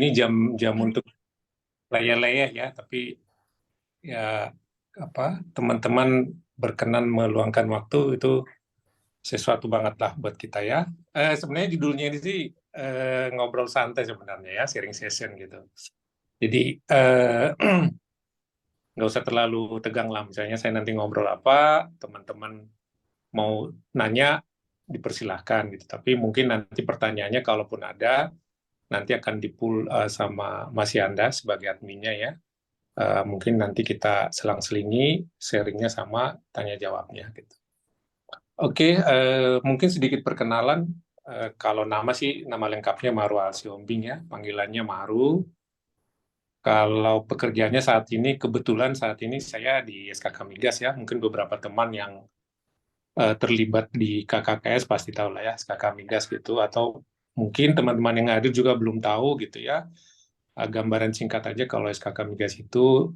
Ini jam untuk leyeh-leyeh ya, tapi ya teman-teman berkenan meluangkan waktu itu sesuatu banget lah buat kita ya. Sebenarnya judulnya ini sih ngobrol santai sebenarnya ya, sharing session gitu. Jadi nggak usah terlalu tegang lah. Misalnya saya nanti ngobrol apa, teman-teman mau nanya dipersilahkan gitu. Tapi mungkin nanti pertanyaannya kalaupun ada, nanti akan di-pool sama Mas Yanda sebagai adminnya ya. Mungkin nanti kita selang-selingi sharingnya sama tanya jawabnya gitu. Oke, mungkin sedikit perkenalan. Kalau nama sih nama lengkapnya Maru Alsiombing ya, panggilannya Maru. Kalau pekerjaannya kebetulan saat ini saya di SKK Migas ya. Mungkin beberapa teman yang terlibat di KKKS pasti tahu lah ya SKK Migas gitu. Atau mungkin teman-teman yang hadir juga belum tahu gitu ya. Gambaran singkat aja kalau SKK Migas itu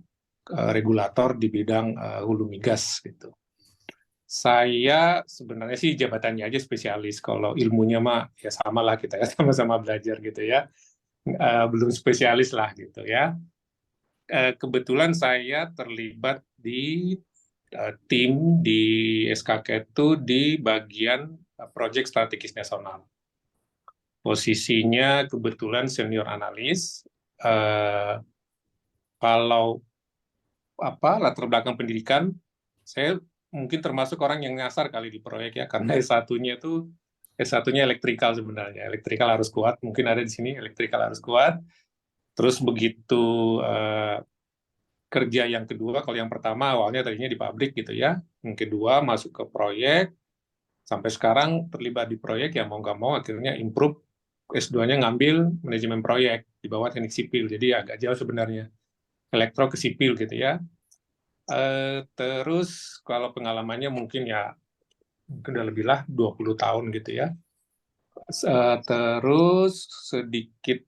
regulator di bidang hulu migas gitu. Saya sebenarnya sih jabatannya aja spesialis. Kalau ilmunya mah ya sama lah kita ya sama-sama belajar gitu ya. Belum spesialis lah gitu ya. Kebetulan saya terlibat di tim di SKK itu di bagian proyek strategis nasional. Posisinya kebetulan senior analis. Kalau latar belakang pendidikan, saya mungkin termasuk orang yang nyasar kali di proyek ya, karena S1-nya itu S1-nya elektrikal sebenarnya. Elektrikal harus kuat, mungkin ada di sini elektrikal harus kuat. Terus begitu kerja yang kedua, kalau yang pertama awalnya tadinya di pabrik gitu ya, yang kedua masuk ke proyek, sampai sekarang terlibat di proyek ya mau nggak mau akhirnya improve S2-nya ngambil manajemen proyek di bawah teknik sipil, jadi agak jauh sebenarnya elektro ke sipil gitu ya. Terus kalau pengalamannya mungkin udah lebih lah 20 tahun gitu ya. Terus sedikit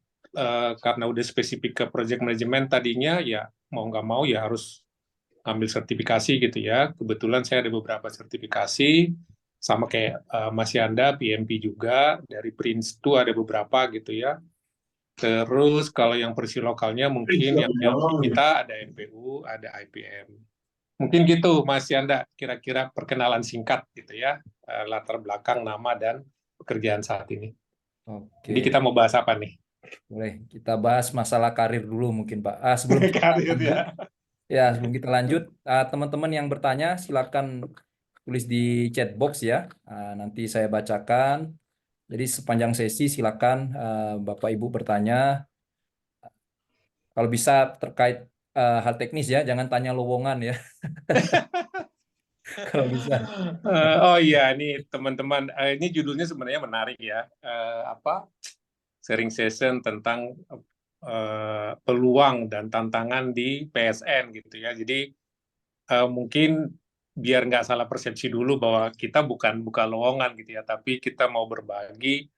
karena udah spesifik ke project management tadinya ya mau nggak mau ya harus ambil sertifikasi gitu ya. Kebetulan saya ada beberapa sertifikasi sama kayak Mas Yanda, PMP juga, dari Prince itu ada beberapa gitu ya. Terus kalau yang versi lokalnya mungkin yang kita ada MPU, ada IPM. Mungkin gitu, Mas Yanda, kira-kira perkenalan singkat gitu ya, latar belakang, nama, dan pekerjaan saat ini. Jadi Oke, kita mau bahas apa nih? boleh kita bahas masalah karir dulu mungkin Pak. Sebelum kita Karir lanjut, ya. sebelum kita lanjut, teman-teman yang bertanya silakan tulis di chat box ya. Nanti saya bacakan. Jadi sepanjang sesi silakan Bapak Ibu bertanya. Kalau bisa terkait hal teknis ya, jangan tanya lowongan ya. Kalau bisa. Oh iya, ini teman-teman, ini judulnya sebenarnya menarik ya. Sharing session tentang peluang dan tantangan di PSN gitu ya. Jadi mungkin biar nggak salah persepsi dulu bahwa kita bukan buka lowongan gitu ya, tapi kita mau berbagi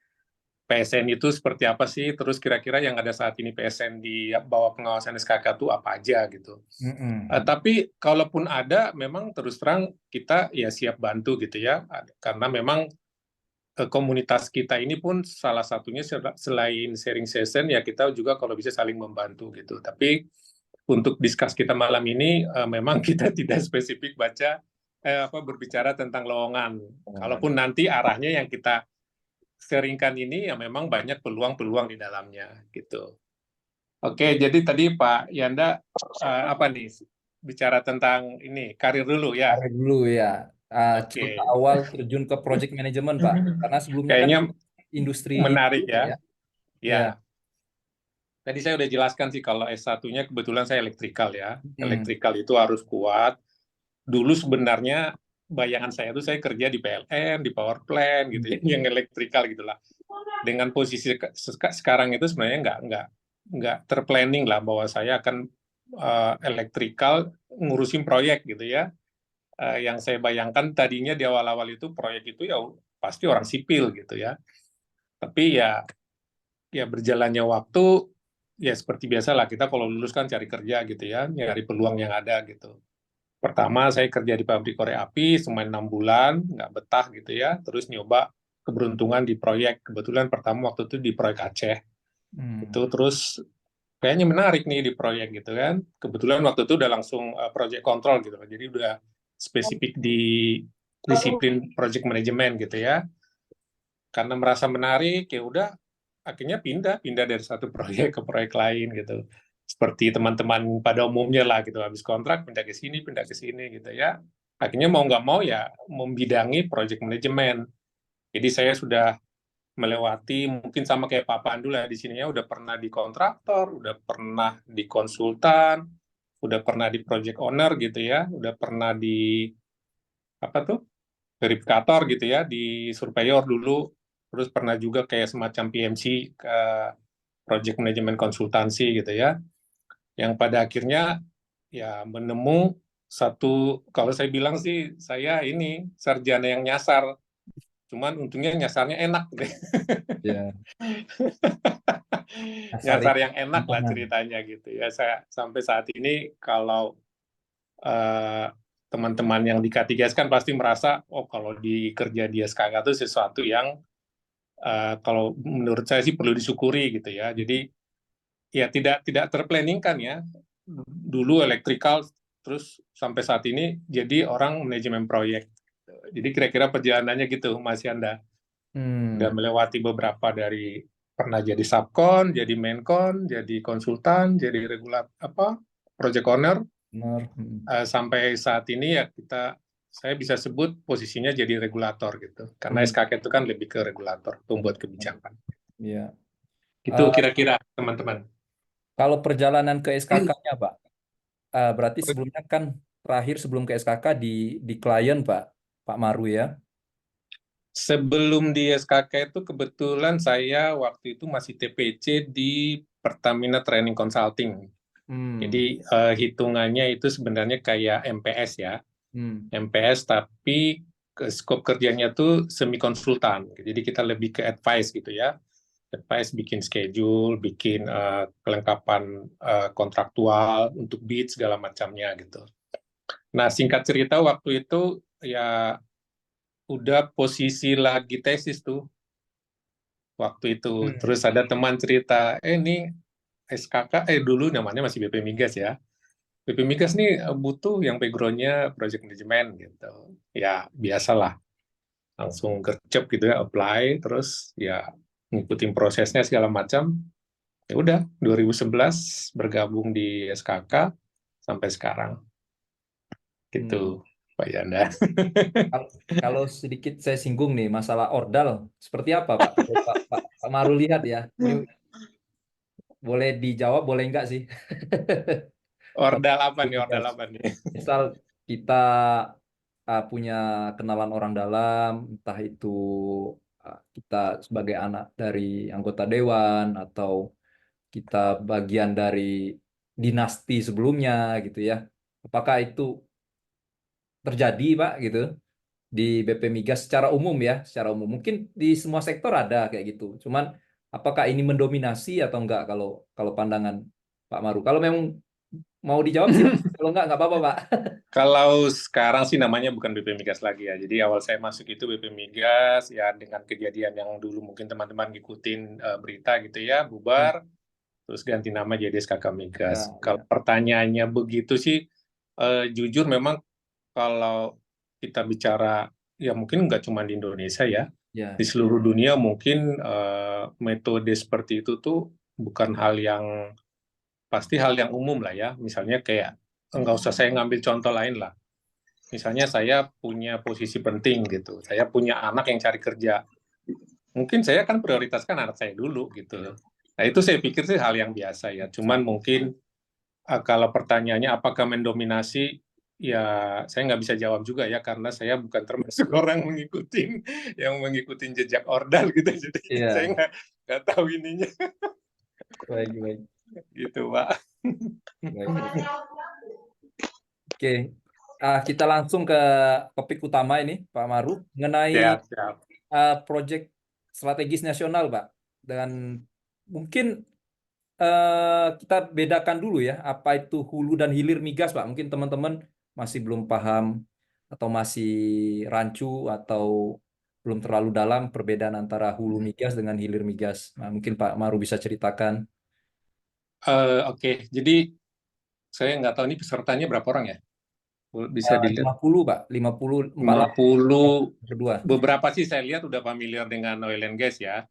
PSN itu seperti apa sih, terus kira-kira yang ada saat ini PSN di bawah pengawasan SKK itu apa aja gitu. Mm-mm. Tapi kalaupun ada, memang terus terang kita ya siap bantu gitu ya, karena memang komunitas kita ini pun salah satunya selain sharing session ya kita juga kalau bisa saling membantu gitu. Tapi untuk discuss kita malam ini memang kita tidak spesifik berbicara tentang lowongan. Lowongan. Kalaupun nanti arahnya yang kita sharingkan ini ya memang banyak peluang-peluang di dalamnya gitu. Oke, jadi tadi Pak Yanda apa nih bicara tentang ini karir dulu ya. Karir dulu ya. Cerita Oke, awal terjun ke project management Pak. Karena sebelumnya kan kayaknya industri menarik juga ya. ya. Ya. Ya, tadi saya udah jelaskan sih kalau S1-nya kebetulan saya elektrikal ya. Mm. Elektrikal itu harus kuat. Dulu sebenarnya bayangan saya itu saya kerja di PLN, di power plant gitu ya, yang elektrikal gitulah. Dengan posisi sekarang itu sebenarnya nggak terplanning lah bahwa saya akan elektrikal ngurusin proyek gitu ya. Yang saya bayangkan tadinya di awal-awal itu proyek itu ya pasti orang sipil gitu ya. Tapi ya berjalannya waktu ya seperti biasa lah kita kalau lulus kan cari kerja gitu ya, nyari peluang yang ada gitu. Pertama saya kerja di pabrik korek api cuma 6 bulan, nggak betah gitu ya. Terus nyoba keberuntungan di proyek. Kebetulan pertama waktu itu di proyek Aceh. Itu terus kayaknya menarik nih di proyek gitu kan. Kebetulan waktu itu udah langsung project control gitu. Jadi udah spesifik di disiplin project management gitu ya. Karena merasa menarik ya udah akhirnya pindah dari satu proyek ke proyek lain gitu. Seperti teman-teman pada umumnya lah gitu, habis kontrak pindah ke sini gitu ya. Akhirnya mau nggak mau ya membidangi project management. Jadi saya sudah melewati mungkin sama kayak Pak Pandu lah di sini ya, udah pernah di kontraktor, udah pernah di konsultan, udah pernah di project owner gitu ya, udah pernah di apa tuh verifikator gitu ya, di surveyor dulu, terus pernah juga kayak semacam PMC, project management konsultansi gitu ya, yang pada akhirnya ya menemu satu, kalau saya bilang sih saya ini sarjana yang nyasar, cuman untungnya nyasarnya enak deh. Ya, Nyasar Asari. yang enak lah ceritanya gitu ya. Saya sampai saat ini kalau eh, teman-teman yang di K3S kan pasti merasa oh kalau di kerja di SKK itu sesuatu yang kalau menurut saya sih perlu disyukuri gitu ya. Jadi ya tidak terplanning kan ya. Dulu elektrikal terus sampai saat ini jadi orang manajemen proyek. Jadi kira-kira perjalanannya gitu Mas Yanda. Udah melewati beberapa dari pernah jadi subkon, jadi mainkon, jadi konsultan, jadi regulat apa project owner, Benar. sampai saat ini ya saya bisa sebut posisinya jadi regulator gitu. Karena SKK itu kan lebih ke regulator, pembuat kebijakan. Ya. Itu kira-kira teman-teman. Kalau perjalanan ke SKK-nya, Pak, berarti sebelumnya kan terakhir sebelum ke SKK di klien, Pak, Pak Maru ya. Sebelum di SKK itu kebetulan saya waktu itu masih TPC di Pertamina Training Consulting. Jadi hitungannya itu sebenarnya kayak MPS ya. MPS tapi skop kerjanya tuh semi konsultan. Jadi kita lebih ke advice gitu ya. Advice bikin schedule, bikin kelengkapan kontraktual untuk bid segala macamnya gitu. Nah, singkat cerita waktu itu ya udah posisi lagi tesis tuh waktu itu. Terus ada teman cerita, ini SKK, dulu namanya masih BP Migas ya. BP Migas nih butuh yang background-nya project management gitu. Ya, biasalah. Langsung gercep gitu ya, apply, terus ya ngikutin prosesnya segala macam. Ya udah, 2011 bergabung di SKK sampai sekarang. Gitu, Pak Yanda. Kalau sedikit saya singgung nih masalah ordal, seperti apa Pak? Kalau Pak Maru lihat ya, ini boleh dijawab, boleh enggak sih? Kalau Ordal apa nih, ordal tugas. apa nih? Misal kita punya kenalan orang dalam, entah itu kita sebagai anak dari anggota dewan atau kita bagian dari dinasti sebelumnya gitu ya. Apakah itu terjadi Pak gitu di BP Migas secara umum ya, secara umum. Mungkin di semua sektor ada kayak gitu. Cuman apakah ini mendominasi atau enggak kalau kalau pandangan Pak Maru? Kalau memang mau dijawab silakan. Kalau enggak apa-apa Pak. Kalau sekarang sih namanya bukan BP Migas lagi ya. Jadi awal saya masuk itu BP Migas ya dengan kejadian yang dulu mungkin teman-teman ngikutin berita gitu ya, bubar, terus ganti nama jadi SKK Migas. Ya, Kalau ya, pertanyaannya begitu sih, jujur memang kalau kita bicara ya mungkin nggak cuma di Indonesia ya, ya. di seluruh dunia mungkin metode seperti itu tuh bukan hal yang pasti hal yang umum lah ya. Misalnya kayak nggak usah saya ngambil contoh lain lah. Misalnya saya punya posisi penting gitu, saya punya anak yang cari kerja, mungkin saya akan prioritaskan anak saya dulu gitu. Nah itu saya pikir sih hal yang biasa ya. Cuman mungkin kalau pertanyaannya apakah mendominasi, ya saya nggak bisa jawab juga ya karena saya bukan termasuk orang yang mengikuti jejak ordal gitu. Jadi saya Iya, nggak tahu ininya baik, baik, gitu Pak. baik, baik. Oke, kita langsung ke topik utama ini, Pak Maru, mengenai Siap, siap. proyek strategis nasional, Pak. Dan mungkin kita bedakan dulu ya, apa itu hulu dan hilir migas, Pak. Mungkin teman-teman masih belum paham atau masih rancu atau belum terlalu dalam perbedaan antara hulu migas dengan hilir migas. Nah, mungkin Pak Maru bisa ceritakan. Oke, jadi saya nggak tahu ini pesertanya berapa orang ya? Bisa dilihat 50 Pak, 50 48 50. kedua. Beberapa sih saya lihat udah familiar dengan oil and gas ya.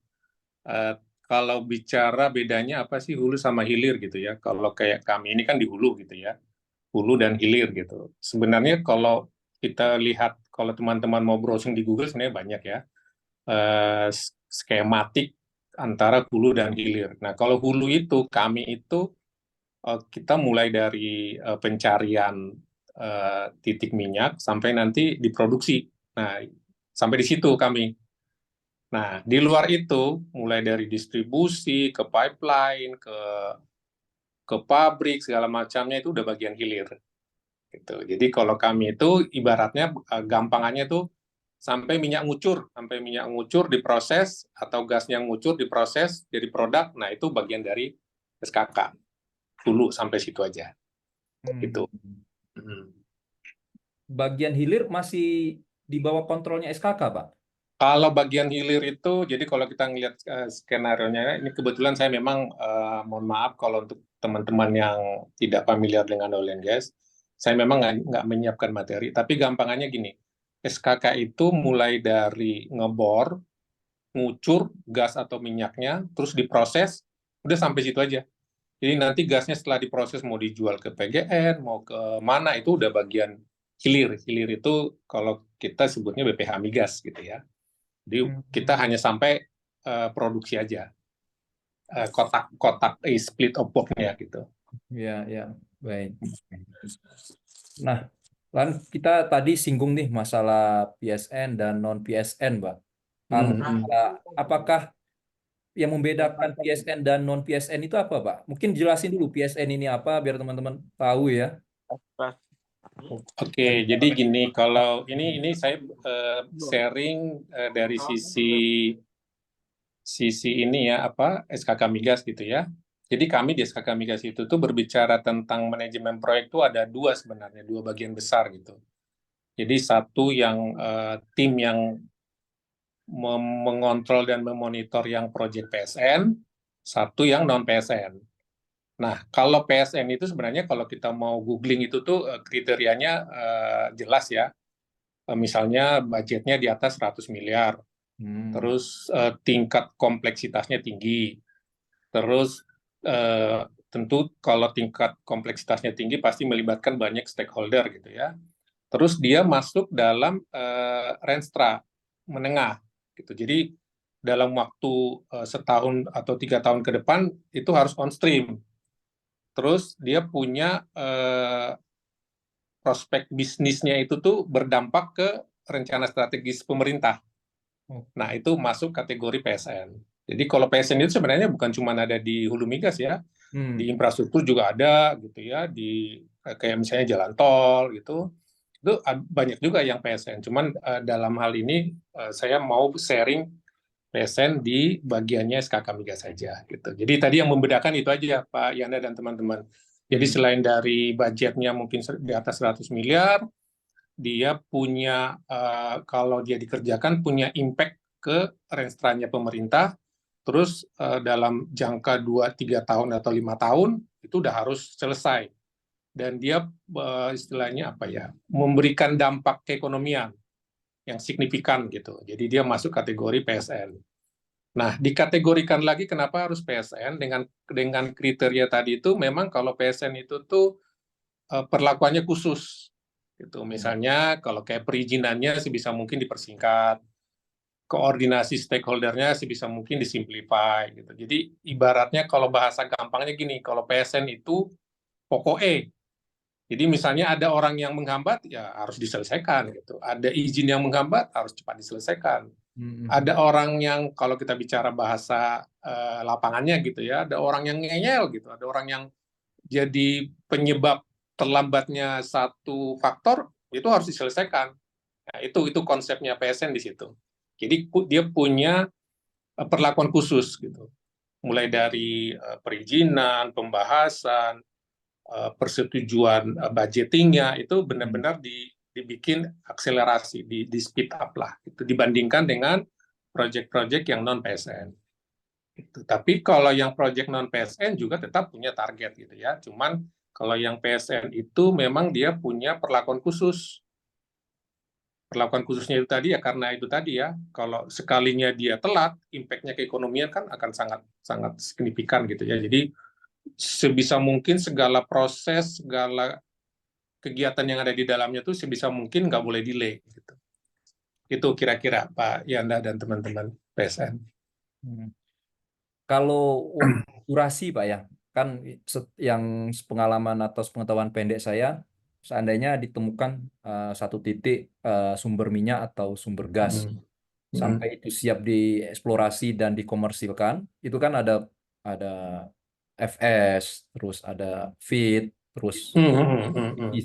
Eh, Kalau bicara bedanya apa sih hulu sama hilir gitu ya? Kalau kayak kami ini kan di hulu gitu ya, hulu dan hilir gitu. Sebenarnya kalau kita lihat, kalau teman-teman mau browsing di Google sebenarnya banyak ya, skematik antara hulu dan hilir. Nah, kalau hulu itu kami itu kita mulai dari pencarian titik minyak sampai nanti diproduksi. Nah, sampai di situ kami. Nah, di luar itu mulai dari distribusi ke pipeline, ke pabrik segala macamnya itu udah bagian hilir gitu. Jadi kalau kami itu ibaratnya gampangannya tuh sampai minyak ngucur diproses atau gasnya ngucur diproses jadi produk. Nah, itu bagian dari SKK. Dulu sampai situ aja gitu. Hmm. Hmm. Bagian hilir masih di bawah kontrolnya SKK, Pak. Kalau bagian hilir itu, jadi kalau kita ngelihat skenario-nya, ini kebetulan saya memang, mohon maaf kalau untuk teman-teman yang tidak familiar dengan oil and gas, saya memang nggak menyiapkan materi, tapi gampangannya gini, SKK itu mulai dari ngebor, ngucur gas atau minyaknya, terus diproses, udah sampai situ aja. Jadi nanti gasnya setelah diproses mau dijual ke PGN, mau ke mana, itu udah bagian hilir. Hilir itu kalau kita sebutnya BPH migas gitu ya. Jadi kita Hmm. hanya sampai produksi aja, kotak-kotak split of work-nya gitu. Ya, ya, baik. Nah, kan kita tadi singgung nih masalah PSN dan non PSN, Pak. Hmm. Apakah yang membedakan PSN dan non PSN itu apa, Pak? Mungkin jelasin dulu PSN ini apa biar teman-teman tahu ya. Oke, jadi gini, kalau ini saya sharing dari sisi ini ya, apa SKK Migas gitu ya. Jadi kami di SKK Migas itu tuh berbicara tentang manajemen proyek itu ada dua sebenarnya, dua bagian besar gitu. Jadi satu yang tim yang mengontrol dan memonitor yang proyek PSN, satu yang non PSN. Nah, kalau PSN itu sebenarnya kalau kita mau googling itu tuh kriterianya jelas ya. Misalnya budgetnya di atas 100 miliar, Hmm. terus tingkat kompleksitasnya tinggi, terus tentu kalau tingkat kompleksitasnya tinggi pasti melibatkan banyak stakeholder gitu ya. Terus dia masuk dalam renstra menengah gitu. Jadi dalam waktu setahun atau 3 tahun ke depan itu harus on stream. Terus dia punya prospek bisnisnya itu tuh berdampak ke rencana strategis pemerintah. Oh. Nah, itu masuk kategori PSN. Jadi kalau PSN itu sebenarnya bukan cuma ada di hulu migas ya, di Hmm. infrastruktur juga ada gitu ya, di kayak misalnya jalan tol gitu. Itu banyak juga yang PSN. Cuman dalam hal ini saya mau sharing PSN di bagiannya SKK Migas saja gitu. Jadi tadi yang membedakan itu aja Pak Yana dan teman-teman. Jadi Hmm. selain dari budgetnya mungkin di atas 100 miliar, dia punya kalau dia dikerjakan punya impact ke renstranya pemerintah, terus dalam jangka 2-3 tahun atau 5 tahun itu udah harus selesai, dan dia istilahnya apa ya, memberikan dampak keekonomian yang signifikan gitu. Jadi dia masuk kategori PSN. Nah, dikategorikan lagi kenapa harus PSN dengan kriteria tadi itu, memang kalau PSN itu tuh perlakuannya khusus gitu. Misalnya kalau kayak perizinannya sebisa mungkin dipersingkat, koordinasi stakeholdernya sebisa mungkin disimplify gitu. Jadi ibaratnya kalau bahasa gampangnya gini, kalau PSN itu pokok E. Jadi misalnya ada orang yang menghambat, ya harus diselesaikan gitu. Ada izin yang menghambat, harus cepat diselesaikan. Hmm. Ada orang yang kalau kita bicara bahasa lapangannya gitu ya, ada orang yang ngeyel gitu, ada orang yang jadi penyebab terlambatnya satu faktor, itu harus diselesaikan. Nah, itu konsepnya PSN di situ. Jadi dia punya perlakuan khusus gitu. Mulai dari perizinan, pembahasan, persetujuan budgetingnya itu Hmm. benar-benar dibikin akselerasi, di speed up lah, gitu, dibandingkan dengan proyek-proyek yang non PSN. Gitu. Tapi kalau yang proyek non PSN juga tetap punya target gitu ya. Cuman kalau yang PSN itu memang dia punya perlakuan khusus. Perlakuan khususnya itu tadi ya karena itu tadi ya, kalau sekalinya dia telat, impact-nya ke ekonomian kan akan sangat sangat signifikan gitu ya. Jadi sebisa mungkin segala proses, segala kegiatan yang ada di dalamnya tuh sebisa mungkin nggak boleh delay gitu. Itu kira-kira Pak Yanda dan teman-teman PSN. Hmm. Kalau durasi Pak ya, kan yang pengalaman atau pengetahuan pendek saya, seandainya ditemukan satu titik sumber minyak atau sumber gas, Hmm. sampai itu siap dieksplorasi dan dikomersilkan, itu kan ada FS, terus ada FEED, terus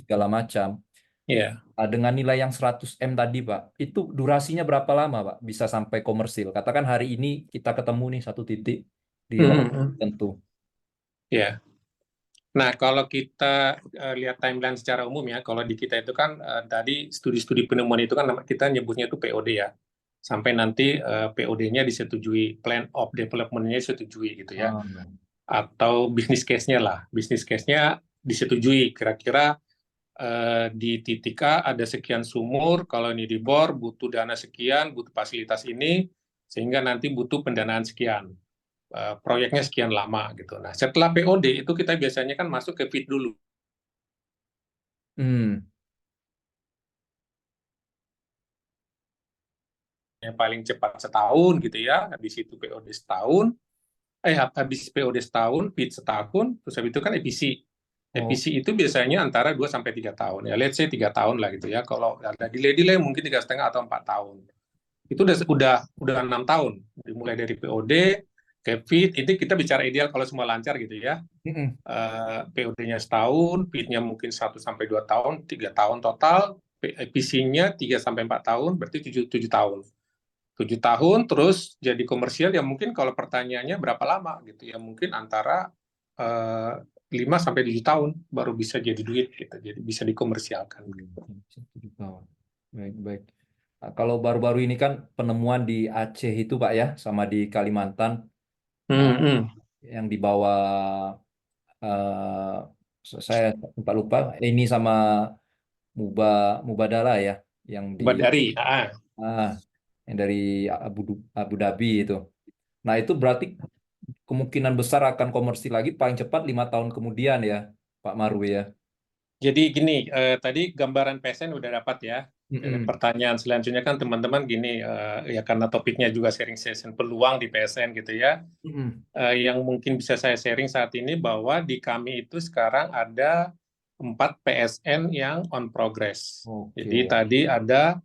segala macam. Ya. Dengan nilai yang 100 M tadi, Pak, itu durasinya berapa lama, Pak, bisa sampai komersil? Katakan hari ini kita ketemu nih satu titik di waktu tertentu. Ya. Nah, kalau kita lihat timeline secara umum ya, kalau di kita itu kan tadi studi-studi penemuan itu kan kita nyebutnya itu POD ya. Sampai nanti POD-nya disetujui, plan of development-nya disetujui gitu ya. Oh. Atau bisnis case-nya lah. Bisnis case-nya disetujui kira-kira di titik A ada sekian sumur, kalau ini dibor butuh dana sekian, butuh fasilitas ini, sehingga nanti butuh pendanaan sekian. Proyeknya sekian lama gitu. Nah, setelah POD itu kita biasanya kan masuk ke FEED dulu. Hmm. Yang paling cepat setahun gitu ya. Habis itu POD setahun, habis POD setahun, FEED setahun, terus habis itu kan EPC. Oh. EPC itu biasanya antara 2 sampai 3 tahun. Ya, let's say 3 tahun lah gitu ya. Kalau ada delay-delay mungkin 3,5 atau 4 tahun. Itu udah 6 tahun. Dimulai dari POD ke FEED, itu kita bicara ideal kalau semua lancar gitu ya. POD-nya setahun, FEED-nya mungkin 1 sampai 2 tahun, 3 tahun total, EPC-nya 3 sampai 4 tahun, berarti 7 tahun. 7 tahun terus jadi komersial ya mungkin kalau pertanyaannya berapa lama gitu ya, mungkin antara 5 sampai 7 tahun baru bisa jadi duit gitu. Jadi bisa dikomersialkan. 7 tahun. Baik, baik. Nah, kalau baru-baru ini kan penemuan di Aceh itu, Pak ya, sama di Kalimantan, yang di bawah eh, saya lupa ini sama Mubadala ya, yang di Dari ah, yang dari Abu Dhabi itu. Nah, itu berarti kemungkinan besar akan komersil lagi paling cepat 5 tahun kemudian ya, Pak Marwi ya. Jadi gini, tadi gambaran PSN udah dapat ya. Mm-mm. Pertanyaan selanjutnya kan teman-teman gini, ya karena topiknya juga sharing session peluang di PSN gitu ya. Mm-mm. Yang mungkin bisa saya sharing saat ini bahwa di kami itu sekarang ada 4 PSN yang on progress. Jadi Oke. tadi ada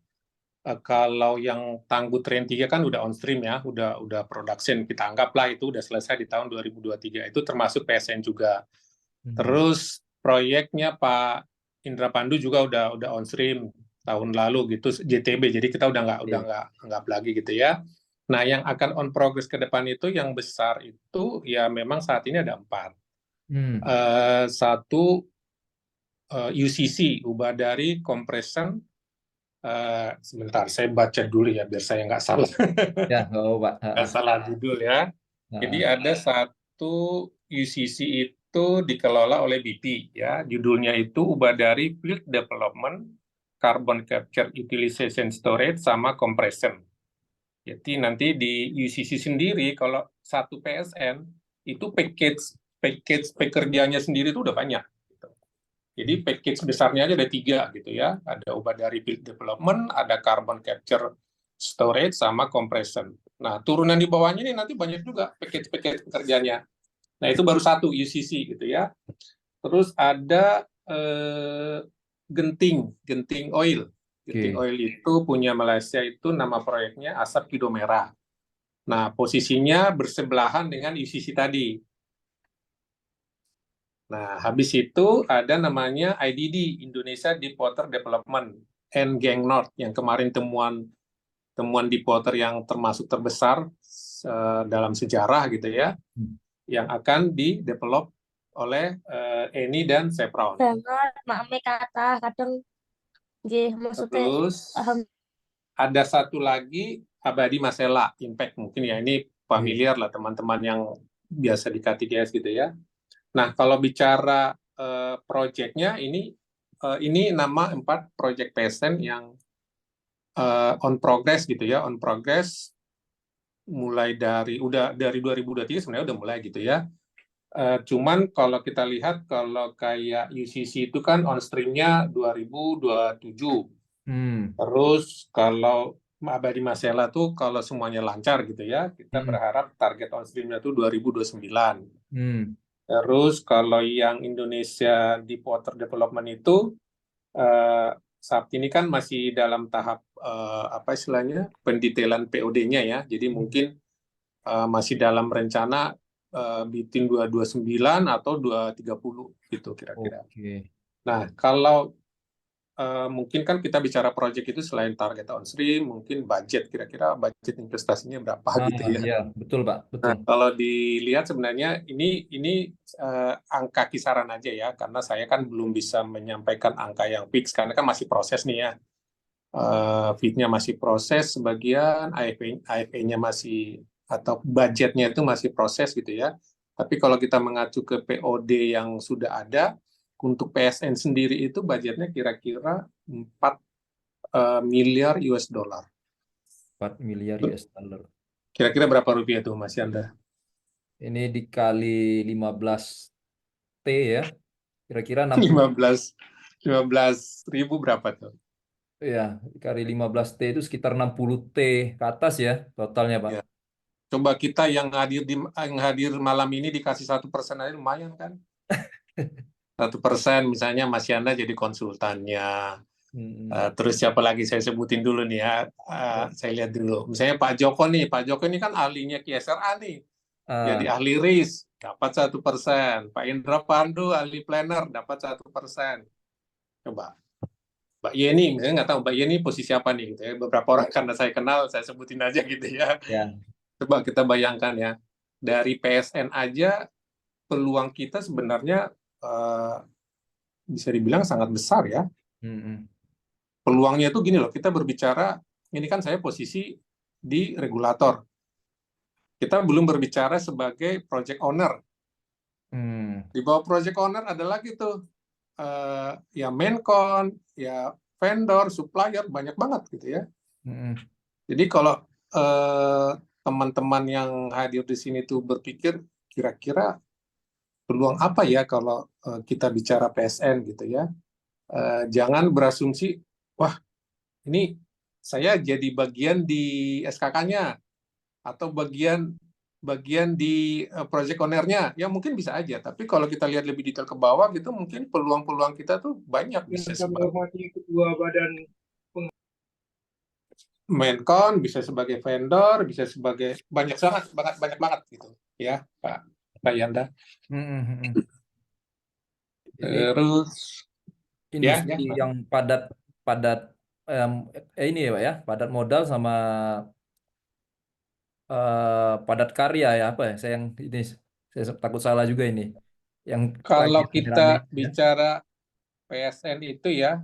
kalau yang Tangguh Train 3 kan udah on stream ya, udah production, kita anggaplah itu udah selesai di tahun 2023. Itu termasuk PSN juga. Hmm. Terus proyeknya Pak Indra Pandu juga udah on stream tahun lalu gitu JTB. Jadi kita udah nggak anggap lagi gitu ya. Nah, yang akan on progress ke depan itu yang besar itu ya memang saat ini ada 4. Hmm. Satu UCC, ubah dari compression. Sebentar, saya baca dulu ya biar saya nggak salah. Ya, oh, Pak. Nggak salah judul ya. Jadi ada satu UCC itu dikelola oleh BP ya. Judulnya itu ubah dari Field Development, Carbon Capture Utilization Storage sama Compression. Jadi nanti di UCC sendiri kalau satu PSN itu package pekerjaannya sendiri itu udah banyak. Gitu. Jadi package besarnya aja ada 3 gitu ya. Ada ubah dari Field Development, ada Carbon Capture Storage sama Compression. Nah, turunan di bawahnya ini nanti banyak juga package-package pekerjaannya. Nah, itu baru satu UCC gitu ya. Terus ada Genting Oil. Genting Oke. Oil itu punya Malaysia itu nama proyeknya Asap Kido Merah. Nah, posisinya bersebelahan dengan UCC tadi. Nah, habis itu ada namanya IDD, Indonesia Deepwater Development, Gang North, yang kemarin temuan deepwater yang termasuk terbesar dalam sejarah gitu ya, yang akan di-develop oleh Eni dan Chevron. Banget, mami kata kadang Nggih, maksudnya Terus ada satu lagi Abadi Masela Impact, mungkin ya ini familiar lah teman-teman yang biasa di K3S gitu ya. Nah, kalau bicara proyeknya ini nama 4 proyek PSN yang on progress gitu ya, on progress mulai dari 2023 sebenarnya udah mulai gitu ya. Cuman kalau kita lihat kalau kayak UCC itu kan on streamnya 2027. Terus kalau Abadi Masela tuh kalau semuanya lancar gitu ya, kita berharap target on streamnya tuh 2029. Terus kalau yang Indonesia Deep Water Development itu saat ini kan masih dalam tahap apa istilahnya pendetailan POD-nya ya. Jadi mungkin masih dalam rencana bikin 229 atau 230 gitu kira-kira. Nah, kalau mungkin kan kita bicara project itu selain target on stream, mungkin budget kira-kira budget investasinya berapa gitu ya. Iya, betul Pak, betul. Nah, kalau dilihat sebenarnya ini angka kisaran aja ya, karena saya kan belum bisa menyampaikan angka yang fix karena kan masih proses nih ya. Fitnya masih proses sebagian, AFE-nya masih atau budgetnya itu masih proses gitu ya. Tapi kalau kita mengacu ke POD yang sudah ada, untuk PSN sendiri itu budgetnya kira-kira 4 miliar US dollar. 4 miliar US dollar. Kira-kira berapa rupiah tuh Mas Yanda? Ini dikali 15 T ya. Kira-kira 15 ribu berapa tuh? ya, dikali 15 T itu sekitar 60 T ke atas ya totalnya, Pak. Ya. Coba kita yang hadir malam ini dikasih 1% aja lumayan kan? 1% misalnya Mas Yanda jadi konsultannya. Terus siapa lagi saya sebutin dulu nih ya. Saya lihat dulu. Misalnya Pak Joko nih. Pak Joko ini kan ahlinya KSRA nih. Jadi ahli RIS dapat 1%. Pak Indra Pandu ahli planner dapat 1%. Coba. Mbak Yeni, misalnya nggak tahu Mbak Yeni posisi apa nih gitu ya. Beberapa orang karena saya kenal, saya sebutin aja gitu ya. Coba kita bayangkan ya. Dari PSN aja peluang kita sebenarnya bisa dibilang sangat besar ya. Peluangnya itu gini loh, kita berbicara, ini kan saya posisi di regulator. Kita belum berbicara sebagai project owner. Di bawah project owner ada lagi tuh, ya Mencon, ya vendor, supplier, banyak banget gitu ya. Jadi kalau teman-teman yang hadir di sini tuh berpikir, kira-kira peluang apa ya kalau kita bicara PSN gitu ya. Jangan berasumsi, wah ini saya jadi bagian di SKK-nya atau bagian di project owner-nya, ya mungkin bisa aja. Tapi kalau kita lihat lebih detail ke bawah gitu, mungkin peluang-peluang kita tuh banyak. Bisa sebagai ketua badan Mencon, bisa sebagai vendor, bisa sebagai banyak banget gitu ya Pak Yanda. Terus industri yang padat ini ya Pak ya, padat modal sama padat karya ya, apa ya, saya takut salah juga ini yang kalau lagi kita rame, bicara PSN itu ya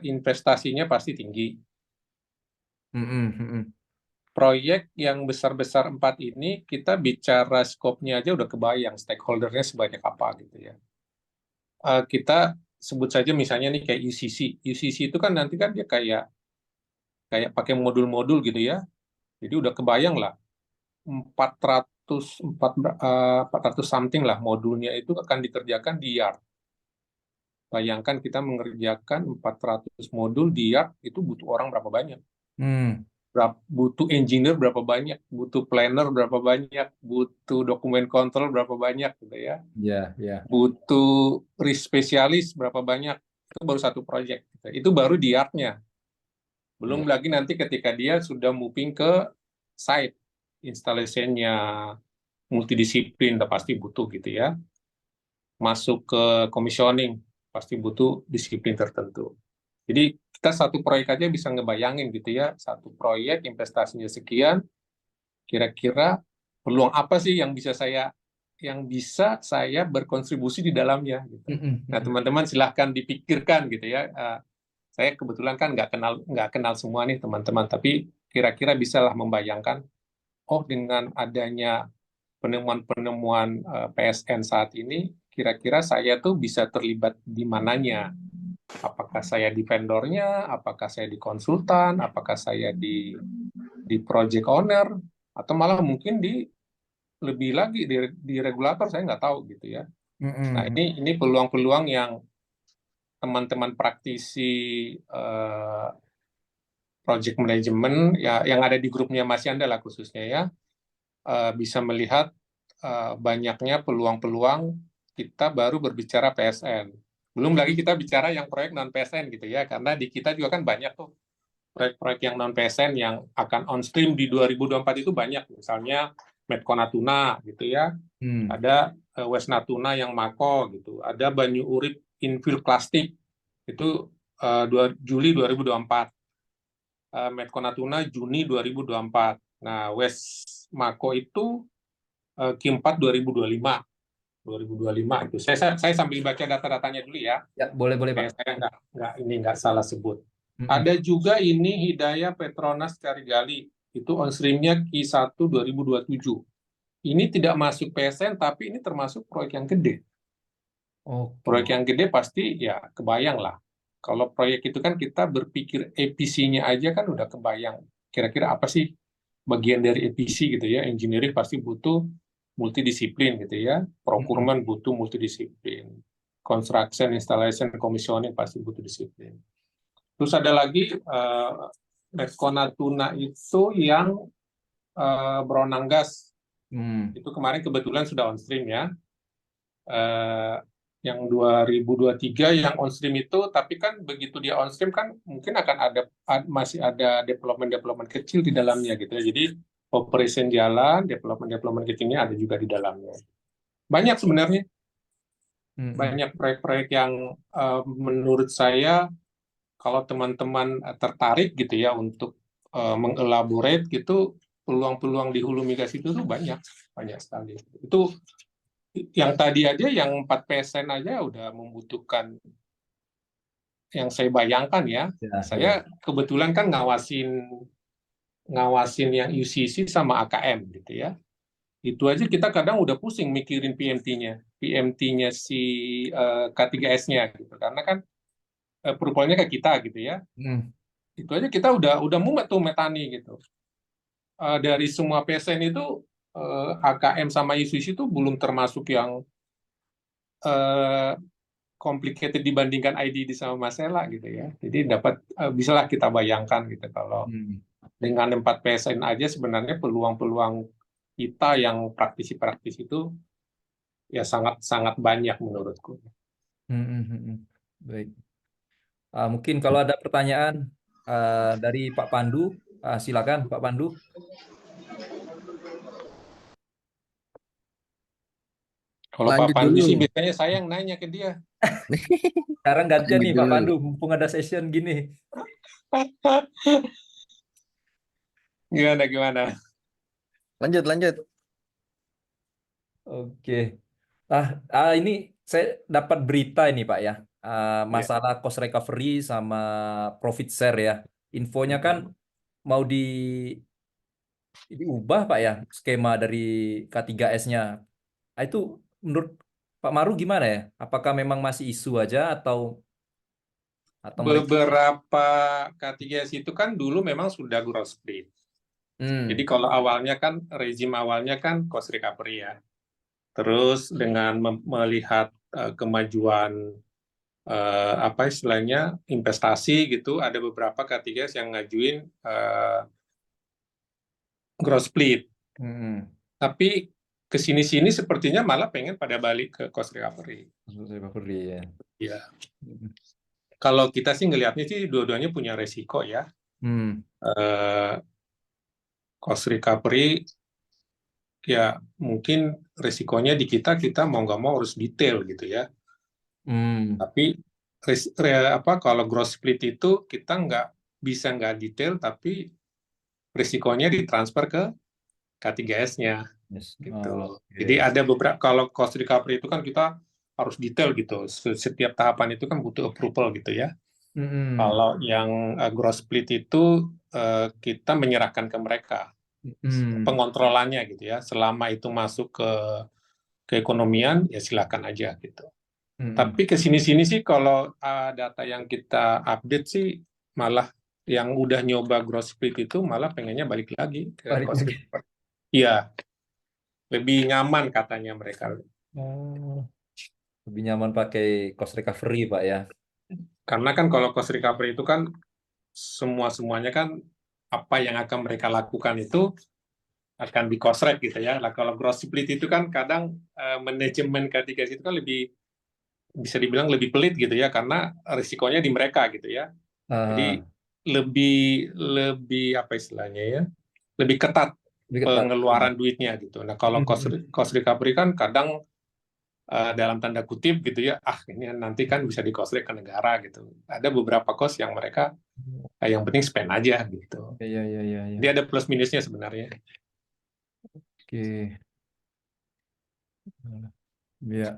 investasinya pasti tinggi. Proyek yang besar-besar 4 ini kita bicara skopnya aja udah kebayang stakeholdernya sebanyak apa gitu ya. Kita sebut saja misalnya nih kayak UCC. UCC itu kan nanti kan dia kayak pakai modul-modul gitu ya. Jadi udah kebayang lah 400 something lah modulnya itu akan dikerjakan di yard. Bayangkan kita mengerjakan 400 modul di yard itu butuh orang berapa banyak? Butuh engineer berapa banyak? Butuh planner berapa banyak? Butuh dokumen kontrol berapa banyak gitu ya? Butuh risk spesialis berapa banyak? Itu baru satu project. Itu baru di yard-nya. Belum lagi nanti ketika dia sudah moving ke site, installation-nya multidisiplin, udah pasti butuh gitu ya. Masuk ke commissioning, pasti butuh disiplin tertentu. Jadi kita satu proyek aja bisa ngebayangin gitu ya, satu proyek investasinya sekian, kira-kira peluang apa sih yang bisa saya berkontribusi di dalamnya gitu. Nah, teman-teman silahkan dipikirkan gitu ya. Saya kebetulan kan nggak kenal semua nih teman-teman, tapi kira-kira bisalah membayangkan, oh dengan adanya penemuan-penemuan PSN saat ini, kira-kira saya tuh bisa terlibat di mananya. Apakah saya di vendornya, apakah saya di konsultan, apakah saya di project owner, atau malah mungkin di lebih lagi di regulator, saya nggak tahu gitu ya. Nah, Mm-mm. ini peluang-peluang yang teman-teman praktisi project management ya yang ada di grupnya Mas Yanda lah khususnya ya, bisa melihat banyaknya peluang-peluang kita baru berbicara PSN. Belum lagi kita bicara yang proyek non PSN gitu ya, karena di kita juga kan banyak tuh proyek-proyek yang non PSN yang akan on stream di 2024 itu banyak. Misalnya Medco Natuna gitu ya, Hmm. ada West Natuna yang Mako gitu, ada Banyu Urip Infill Plastik itu Juli 2024, Medco Natuna Juni 2024. Nah, West Mako itu Q4 2025. 2025 itu. Saya sambil baca data-datanya dulu ya. Ya, boleh boleh Pak. Supaya saya nggak salah sebut. Mm-mm. Ada juga ini Hidayah Petronas Carigali. Itu on stream-nya Q1 2027. Ini tidak masuk PSN, tapi ini termasuk proyek yang gede. Proyek Oke. yang gede pasti ya kebayang lah. Kalau proyek itu kan kita berpikir EPC-nya aja kan udah kebayang. Kira-kira apa sih bagian dari EPC gitu ya. Engineering pasti butuh multidisiplin gitu ya. Mm-mm. Procurement butuh multidisiplin. Construction, installation, commissioning pasti butuh disiplin. Terus ada lagi Medco Natuna itu yang Bronang Gas. Hmm. Itu kemarin kebetulan sudah on stream ya. eh, yang 2023 yang on stream itu, tapi kan begitu dia on stream kan mungkin akan masih ada development kecil di dalamnya gitu ya. Jadi operation jalan, development kecilnya ada juga di dalamnya. Banyak sebenarnya, Mm-mm. banyak proyek-proyek yang menurut saya kalau teman-teman tertarik gitu ya untuk mengelaborate gitu, peluang-peluang di hulu migas itu tuh banyak, banyak sekali. Itu yang tadi aja yang 4 PSN aja udah membutuhkan, yang saya bayangkan ya. Ya, ya. Saya kebetulan kan ngawasin yang UCC sama AKM gitu ya. Itu aja kita kadang udah pusing mikirin PMT-nya si K3S-nya gitu. Karena kan approval-nya ke kita gitu ya. Mm. Itu aja kita udah mumet tuh metani gitu. Dari semua PSN itu AKM sama UCC itu belum termasuk yang eh, complicated dibandingkan IDD sama Masela gitu ya. Jadi bisalah kita bayangkan gitu kalau Mm. dengan 4 PSN aja sebenarnya peluang-peluang kita yang praktisi-praktisi itu ya sangat sangat banyak menurutku. Mm-mm. Mm-mm. Baik. Mungkin kalau ada pertanyaan dari Pak Pandu, silakan Pak Pandu. Kalau Pak Lanjut Pandu dulu. sih biasanya saya yang nanya ke dia. Sekarang gantian Lanjut nih Pak dulu. Pandu, mumpung ada session gini. Gimana gimana? Lanjut, lanjut. Oke. Ini saya dapat berita ini Pak ya. Ya. Masalah cost recovery sama profit share ya. Infonya kan mau diubah Pak ya skema dari K3S-nya. Itu menurut Pak Maru gimana ya? Apakah memang masih isu aja atau mereka? Beberapa K3S itu kan dulu memang sudah growth split. Jadi Hmm. kalau awalnya kan rezim awalnya kan cost recovery ya. Terus dengan melihat kemajuan apa istilahnya investasi gitu, ada beberapa K3S yang ngajuin growth split. Hmm. Tapi kesini-sini sepertinya malah pengen pada balik ke cost recovery. Cost recovery ya. Ya, Hmm. kalau kita sih ngelihatnya sih dua-duanya punya resiko ya. Hmm. Eh, Cost recovery ya mungkin resikonya di kita mau nggak mau harus detail gitu ya. Hmm. Tapi kalau growth split itu kita nggak detail, tapi risikonya ditransfer ke K3S-nya Yes. gitu. Jadi Oke. ada beberapa, kalau cost recovery itu kan kita harus detail gitu. Setiap tahapan itu kan butuh approval gitu ya. Mm-mm. Kalau yang gross split itu kita menyerahkan ke mereka Mm-mm. pengontrolannya gitu ya. Selama itu masuk ke keekonomian ya silakan aja gitu. Mm-mm. Tapi ke sini-sini sih kalau data yang kita update sih malah yang udah nyoba gross split itu malah pengennya balik lagi ke Balik cost lagi. recovery. Iya, lebih nyaman katanya mereka. Oh, lebih nyaman pakai cost recovery, Pak ya. Karena kan kalau cost recovery itu kan semuanya kan apa yang akan mereka lakukan itu akan di cost rate gitu ya. Nah, kalau gross split itu kan kadang manajemen K3S itu kan lebih bisa dibilang lebih pelit gitu ya karena risikonya di mereka gitu ya. Jadi Ah, lebih lebih apa istilahnya ya? Lebih ketat lebih ketat. pengeluaran duitnya gitu. Nah, kalau Mm-mm. cost recovery kan kadang dalam tanda kutip gitu ya, ini nanti kan bisa di cost rate ke negara gitu. Ada beberapa cost yang mereka yang penting spend aja gitu. Iya, iya, iya, iya. Dia ada plus minusnya sebenarnya. Oke. Ya.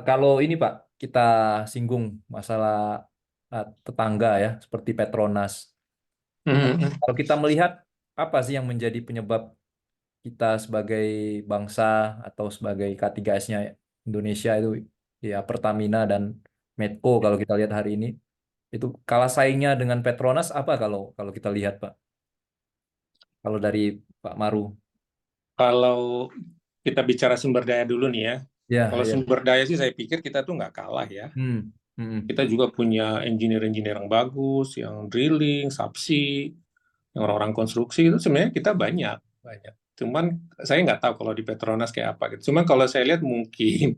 Kalau ini Pak, kita singgung masalah tetangga ya, seperti Petronas. Mhm. Kalau kita melihat apa sih yang menjadi penyebab kita sebagai bangsa atau sebagai K3S-nya Indonesia itu ya Pertamina dan Medco kalau kita lihat hari ini itu kalah saingnya dengan Petronas apa kalau kalau kita lihat Pak? Kalau dari Pak Maru. Kalau kita bicara sumber daya dulu nih ya. Ya, Kalau ya. sumber daya sih saya pikir kita tuh nggak kalah ya. Hmm. Hmm. Kita juga punya engineer-engineer yang bagus, yang drilling, subsea, yang orang-orang konstruksi itu sebenarnya kita banyak, banyak. Cuman saya nggak tahu kalau di Petronas kayak apa gitu. Cuman kalau saya lihat mungkin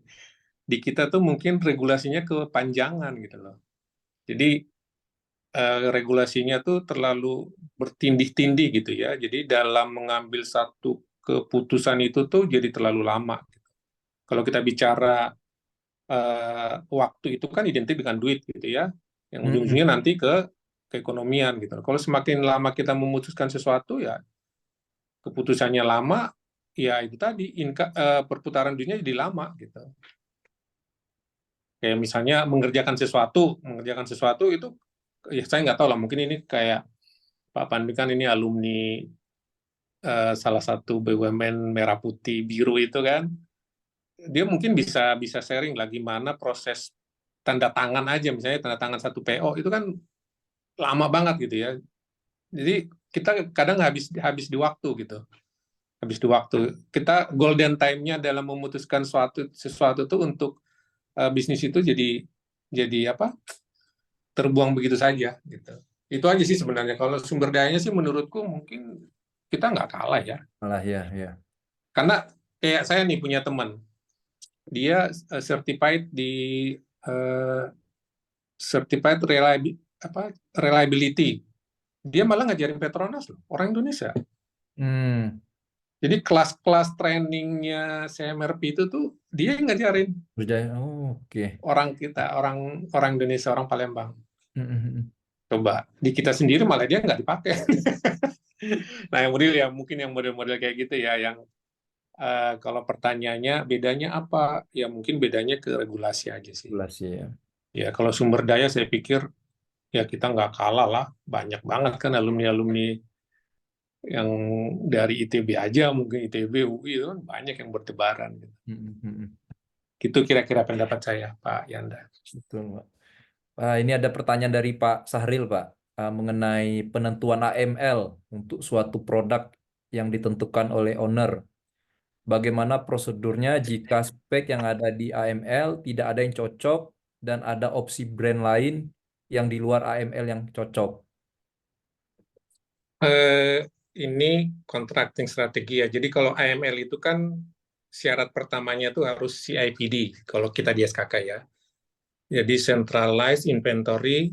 di kita tuh mungkin regulasinya kepanjangan gitu loh. Jadi regulasinya tuh terlalu bertindih-tindih gitu ya. Jadi dalam mengambil satu keputusan itu tuh jadi terlalu lama. Kalau kita bicara waktu itu kan identik dengan duit gitu ya, yang Hmm. ujung-ujungnya nanti ke keekonomian gitu. Kalau semakin lama kita memutuskan sesuatu ya keputusannya lama, ya itu tadi perputaran duitnya jadi lama gitu. Kayak misalnya mengerjakan sesuatu itu ya saya nggak tahu lah mungkin ini kayak Pak Pandi kan ini alumni salah satu BUMN merah putih biru itu kan dia mungkin bisa bisa sharing lah gimana proses tanda tangan aja misalnya tanda tangan satu PO itu kan lama banget gitu ya. Jadi kita kadang habis habis di waktu gitu. Habis di waktu. Kita golden time-nya dalam memutuskan sesuatu tuh untuk bisnis itu jadi apa? Terbuang begitu saja gitu. Itu aja sih sebenarnya. Kalau sumber dayanya sih menurutku mungkin kita nggak kalah ya. Malah ya, ya. Karena kayak saya nih punya teman, dia certified di uh, certified reliability. Dia malah ngajarin Petronas loh, orang Indonesia. Hmm. Jadi kelas-kelas trainingnya CMRP itu tuh dia yang ngajarin Berjaya. Oh, oke. orang kita, orang orang Indonesia, orang Palembang. Hmm, hmm, hmm. Coba di kita sendiri malah dia nggak dipakai. Nah yang model ya mungkin yang model-model kayak gitu ya, yang kalau pertanyaannya bedanya apa? Ya mungkin bedanya ke regulasi aja sih. Jelas ya. Ya kalau sumber daya saya pikir ya kita nggak kalah lah, banyak banget kan alumni-alumni yang dari ITB aja mungkin ITB UI itu kan banyak yang bertebaran gitu. Hmm, hmm, hmm. Itu kira-kira pendapat saya, Pak Yanda. Betul, Pak. Ini ada pertanyaan dari Pak Sahril, Pak, mengenai penentuan AML untuk suatu produk yang ditentukan oleh owner. Bagaimana prosedurnya jika spek yang ada di AML tidak ada yang cocok dan ada opsi brand lain yang di luar AML yang cocok? Eh, ini contracting strategi ya. Jadi kalau AML itu kan syarat pertamanya itu harus CIPD kalau kita di SKK ya. Jadi Centralized Inventory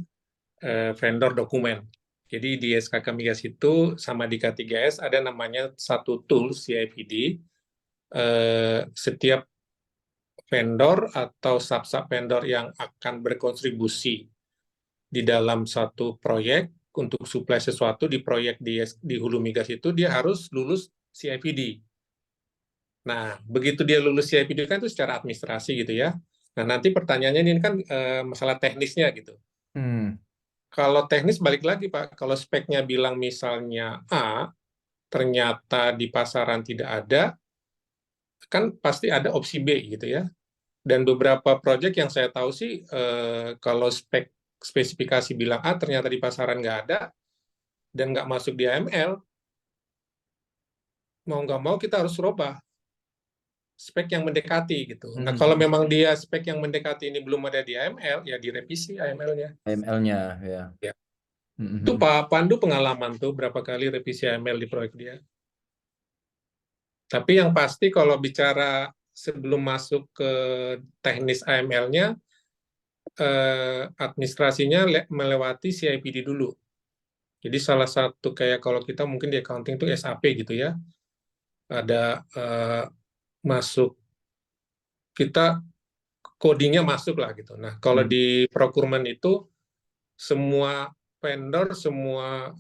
Vendor Document. Jadi di SKK Migas itu sama di K3S ada namanya satu tool CIPD. Setiap vendor atau sub-sub vendor yang akan berkontribusi di dalam satu proyek untuk supply sesuatu di proyek di hulu migas itu dia harus lulus CIPD. Nah, begitu dia lulus CIPD kan itu secara administrasi gitu ya. Nah, nanti pertanyaannya ini kan masalah teknisnya gitu. Hmm. Kalau teknis balik lagi Pak, kalau speknya bilang misalnya A, ternyata di pasaran tidak ada, kan pasti ada opsi B gitu ya. Dan beberapa proyek yang saya tahu sih, kalau spesifikasi bilang A, ternyata di pasaran nggak ada, dan nggak masuk di AML, mau nggak mau kita harus rubah spek yang mendekati gitu. Nah, kalau Hmm. memang dia spek yang mendekati ini belum ada di AML, ya direvisi AML-nya. AML-nya ya. Ya. Itu Hmm. Pak Pandu pengalaman tuh berapa kali revisi AML di proyek dia. Tapi yang pasti kalau bicara sebelum masuk ke teknis AML-nya, administrasinya melewati CIPD dulu. Jadi salah satu kayak kalau kita mungkin di accounting itu SAP gitu ya, ada masuk kita codingnya masuk lah gitu. Nah kalau Hmm. di procurement itu semua vendor, semua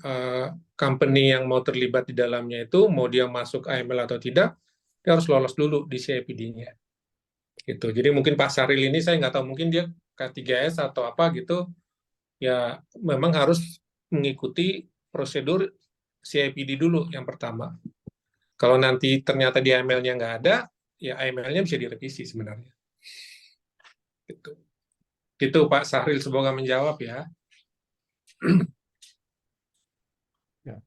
company yang mau terlibat di dalamnya itu mau dia masuk AML atau tidak, dia harus lolos dulu di CIPD-nya. Gitu. Jadi mungkin Pak Saril ini saya nggak tahu, mungkin dia K3S atau apa gitu, ya memang harus mengikuti prosedur CIPD dulu yang pertama. Kalau nanti ternyata di AML-nya nggak ada, ya AML-nya bisa direvisi sebenarnya. Gitu. Gitu Pak Sahril, semoga menjawab ya. Ya.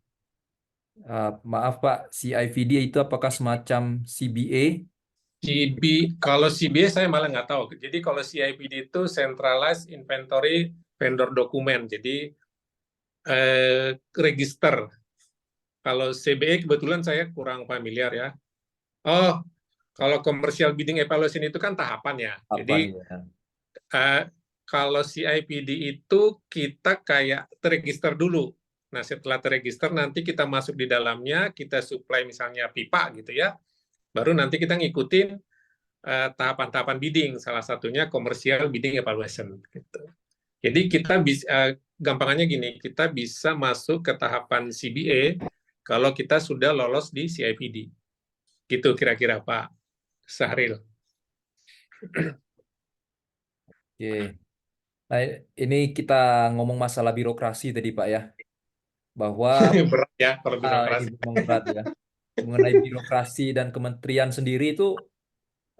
Maaf Pak, CIVD itu apakah semacam CBA? Kalau CBA saya malah nggak tahu. Jadi kalau CIPD itu Centralized Inventory Vendor Document. Jadi register. Kalau CBA kebetulan saya kurang familiar ya. Oh, kalau commercial bidding evaluation itu kan tahapan ya. Apa Jadi nih ya? eh, kalau CIPD itu kita kayak terregister dulu. Nah, setelah terregister nanti kita masuk di dalamnya, kita supply misalnya pipa gitu ya. Baru nanti kita ngikutin tahapan-tahapan bidding, salah satunya commercial bidding evaluation gitu. Jadi kita bisa gampangannya gini, kita bisa masuk ke tahapan CBA kalau kita sudah lolos di CIPD. Gitu kira-kira Pak Sahril. Oke. Nah, ini kita ngomong masalah birokrasi tadi Pak ya, bahwa Berat ya kalau ini birokrasi. memang berat ya. Mengenai birokrasi dan kementerian sendiri itu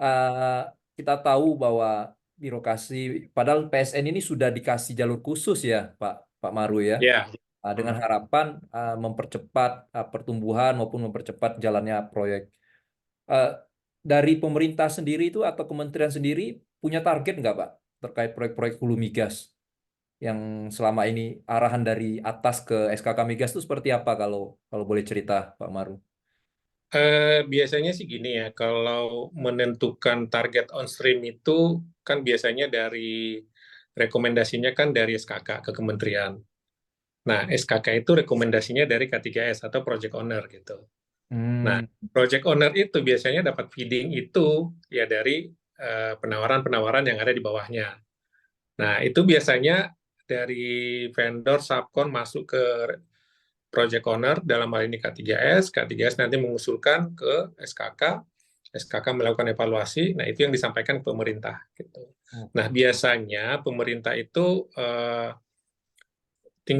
eh, kita tahu bahwa birokrasi, padahal PSN ini sudah dikasih jalur khusus ya Pak Maru ya, Ya. dengan harapan mempercepat pertumbuhan maupun mempercepat jalannya proyek. Eh, dari pemerintah sendiri itu atau kementerian sendiri punya target nggak Pak terkait proyek-proyek hulu migas yang selama ini arahan dari atas ke SKK Migas itu seperti apa kalau kalau boleh cerita Pak Maru? Biasanya sih gini ya, kalau menentukan target on stream itu kan biasanya dari rekomendasinya kan dari SKK ke kementerian. Nah, SKK itu rekomendasinya dari K3S atau project owner gitu. Nah, Hmm. project owner itu biasanya dapat feeding itu ya dari penawaran-penawaran yang ada di bawahnya. Nah, itu biasanya dari vendor subkon masuk ke project owner, dalam hal ini K3S. K3S nanti mengusulkan ke SKK, SKK melakukan evaluasi. Nah, itu yang disampaikan ke pemerintah gitu. Nah, Oke. biasanya pemerintah itu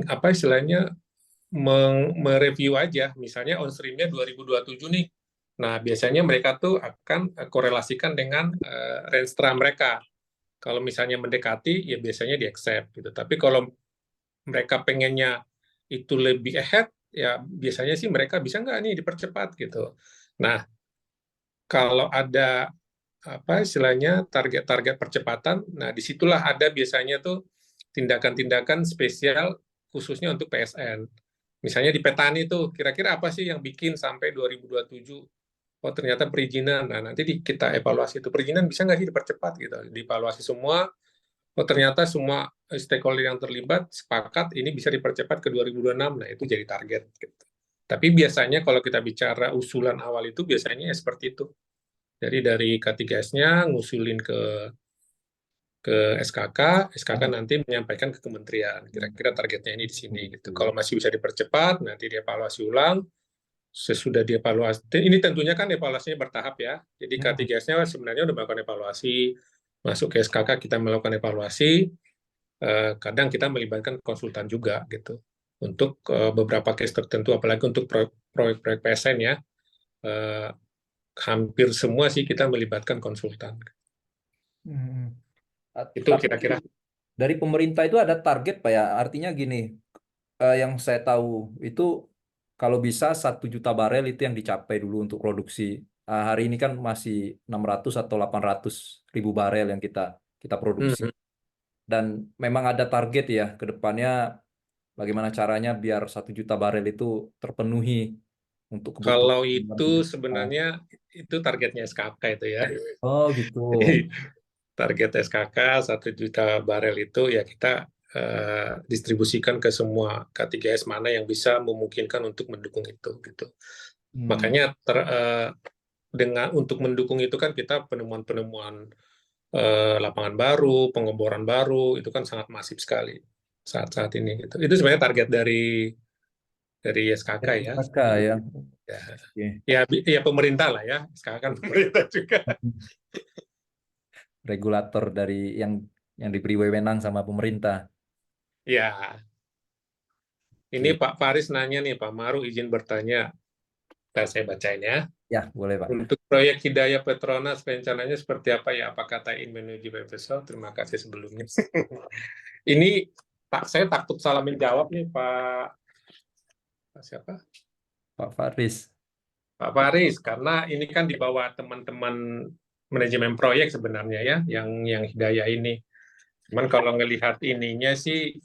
apa istilahnya mereview aja, misalnya on stream-nya 2027 nih. Nah, biasanya mereka tuh akan korelasikan dengan renstra mereka. Kalau misalnya mendekati, ya biasanya di-accept gitu. Tapi kalau mereka pengennya itu lebih ahead, ya biasanya sih mereka bisa nggak nih dipercepat gitu. Nah, kalau ada apa istilahnya target-target percepatan, nah disitulah ada biasanya tuh tindakan-tindakan spesial khususnya untuk PSN. Misalnya di petani tuh, kira-kira apa sih yang bikin sampai 2027? Oh ternyata perizinan. Nah nanti kita evaluasi itu perizinan bisa nggak sih dipercepat gitu, dievaluasi semua. Oh ternyata semua stakeholder yang terlibat sepakat ini bisa dipercepat ke 2026. Nah itu jadi target. Gitu. Tapi biasanya kalau kita bicara usulan awal itu biasanya ya seperti itu. Jadi dari K3S-nya ngusulin ke SKK, SKK nanti menyampaikan ke kementerian. Kira-kira targetnya ini di sini. Gitu. Kalau masih bisa dipercepat, nanti dievaluasi ulang. Sesudah dievaluasi, ini tentunya kan evaluasinya bertahap ya. Jadi Hmm. K3S-nya sebenarnya udah melakukan evaluasi, masuk ke SKK kita melakukan evaluasi, kadang kita melibatkan konsultan juga gitu untuk beberapa case tertentu, apalagi untuk proyek-proyek PSN ya, hampir semua sih kita melibatkan konsultan. Hmm. Itu Tapi kira-kira. dari pemerintah itu ada target Pak ya. Artinya gini, yang saya tahu itu kalau bisa 1 juta barel itu yang dicapai dulu untuk produksi. Hari ini kan masih 600 atau 800 ribu barel yang kita kita produksi. Hmm. Dan memang ada target ya ke depannya bagaimana caranya biar 1 juta barel itu terpenuhi untuk kebutuhan Kalau dalam itu 3 juta. sebenarnya itu targetnya SKK itu ya. Oh gitu. Jadi target SKK 1 juta barel itu ya kita distribusikan ke semua K3S mana yang bisa memungkinkan untuk mendukung itu gitu. Makanya dengan untuk mendukung itu kan kita penemuan-penemuan lapangan baru, pengeboran baru itu kan sangat masif sekali saat-saat ini gitu. Itu sebenarnya target dari SKK ya. Kakak ya. Ya, Oke. ya pemerintah lah ya. Sekarang kan pemerintah juga. Regulator dari yang diberi wewenang sama pemerintah. Ya, ini Oke. Pak Faris nanya nih, Pak Maru izin bertanya. Ntar saya bacain ya. Ya, boleh Pak. Untuk proyek Hidayah Petronas rencananya seperti apa ya? Apakah tie-in menuju PPSO? Terima kasih sebelumnya. Ini Pak, saya takut salah menjawab nih Pak siapa? Pak Faris. Pak Faris, karena ini kan di bawah teman-teman manajemen proyek sebenarnya ya, yang Hidayah ini. Cuman kalau ngelihat ininya sih,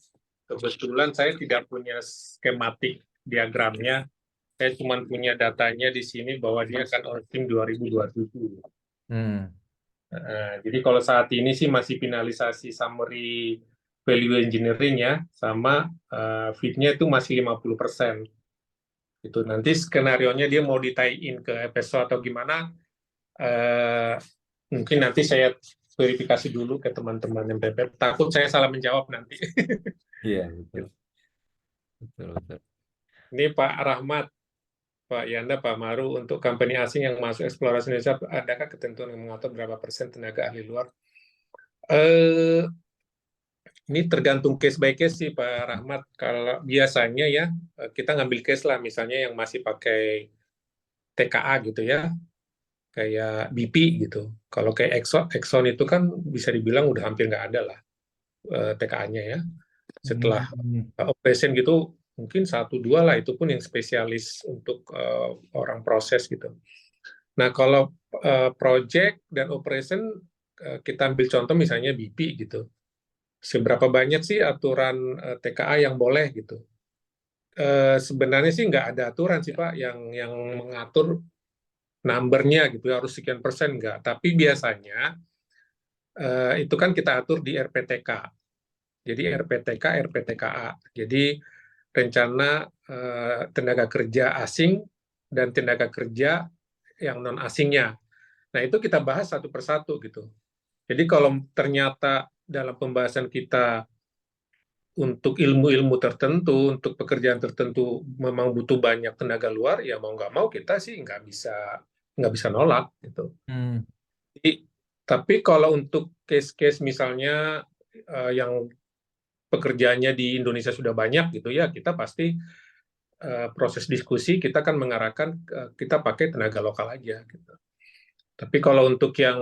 kebetulan saya tidak punya skematik diagramnya. Saya cuma punya datanya di sini bahwa dia akan launching 2027. Jadi kalau saat ini sih masih finalisasi summary value engineering ya, sama fit-nya itu masih 50%. Itu nanti skenario-nya dia mau di-tie-in ke FSO atau gimana, mungkin nanti saya verifikasi dulu ke teman-teman MPP. Takut saya salah menjawab nanti. Iya, betul. Betul, betul. Ini Pak Rahmat, Pak Yanda, Pak Maru, untuk company asing yang masuk eksplorasi Indonesia, adakah ketentuan yang mengatur berapa persen tenaga ahli luar? Ini tergantung case by case sih Pak Rahmat. Kalau biasanya ya kita ngambil case lah, misalnya yang masih pakai TKA gitu ya, kayak BP gitu. Kalau kayak Exxon itu kan bisa dibilang udah hampir nggak ada lah TKA-nya ya. Setelah operation gitu mungkin 1-2 lah, itu pun yang spesialis untuk orang proses gitu. Nah kalau project dan operation kita ambil contoh misalnya BP gitu. Seberapa banyak sih aturan TKA yang boleh gitu? Sebenarnya sih nggak ada aturan sih Pak yang mengatur numbernya gitu harus sekian persen nggak. Tapi biasanya itu kan kita atur di RPTK. Jadi RPTK, RPTKA. Jadi rencana tenaga kerja asing dan tenaga kerja yang non asingnya. Nah itu kita bahas satu persatu gitu. Jadi kalau ternyata dalam pembahasan kita untuk ilmu-ilmu tertentu, untuk pekerjaan tertentu memang butuh banyak tenaga luar, ya mau nggak mau kita sih nggak bisa nolak gitu. Jadi, tapi kalau untuk case-case misalnya yang pekerjaannya di Indonesia sudah banyak gitu ya, kita pasti proses diskusi kita kan mengarahkan kita pakai tenaga lokal aja gitu. Tapi kalau untuk yang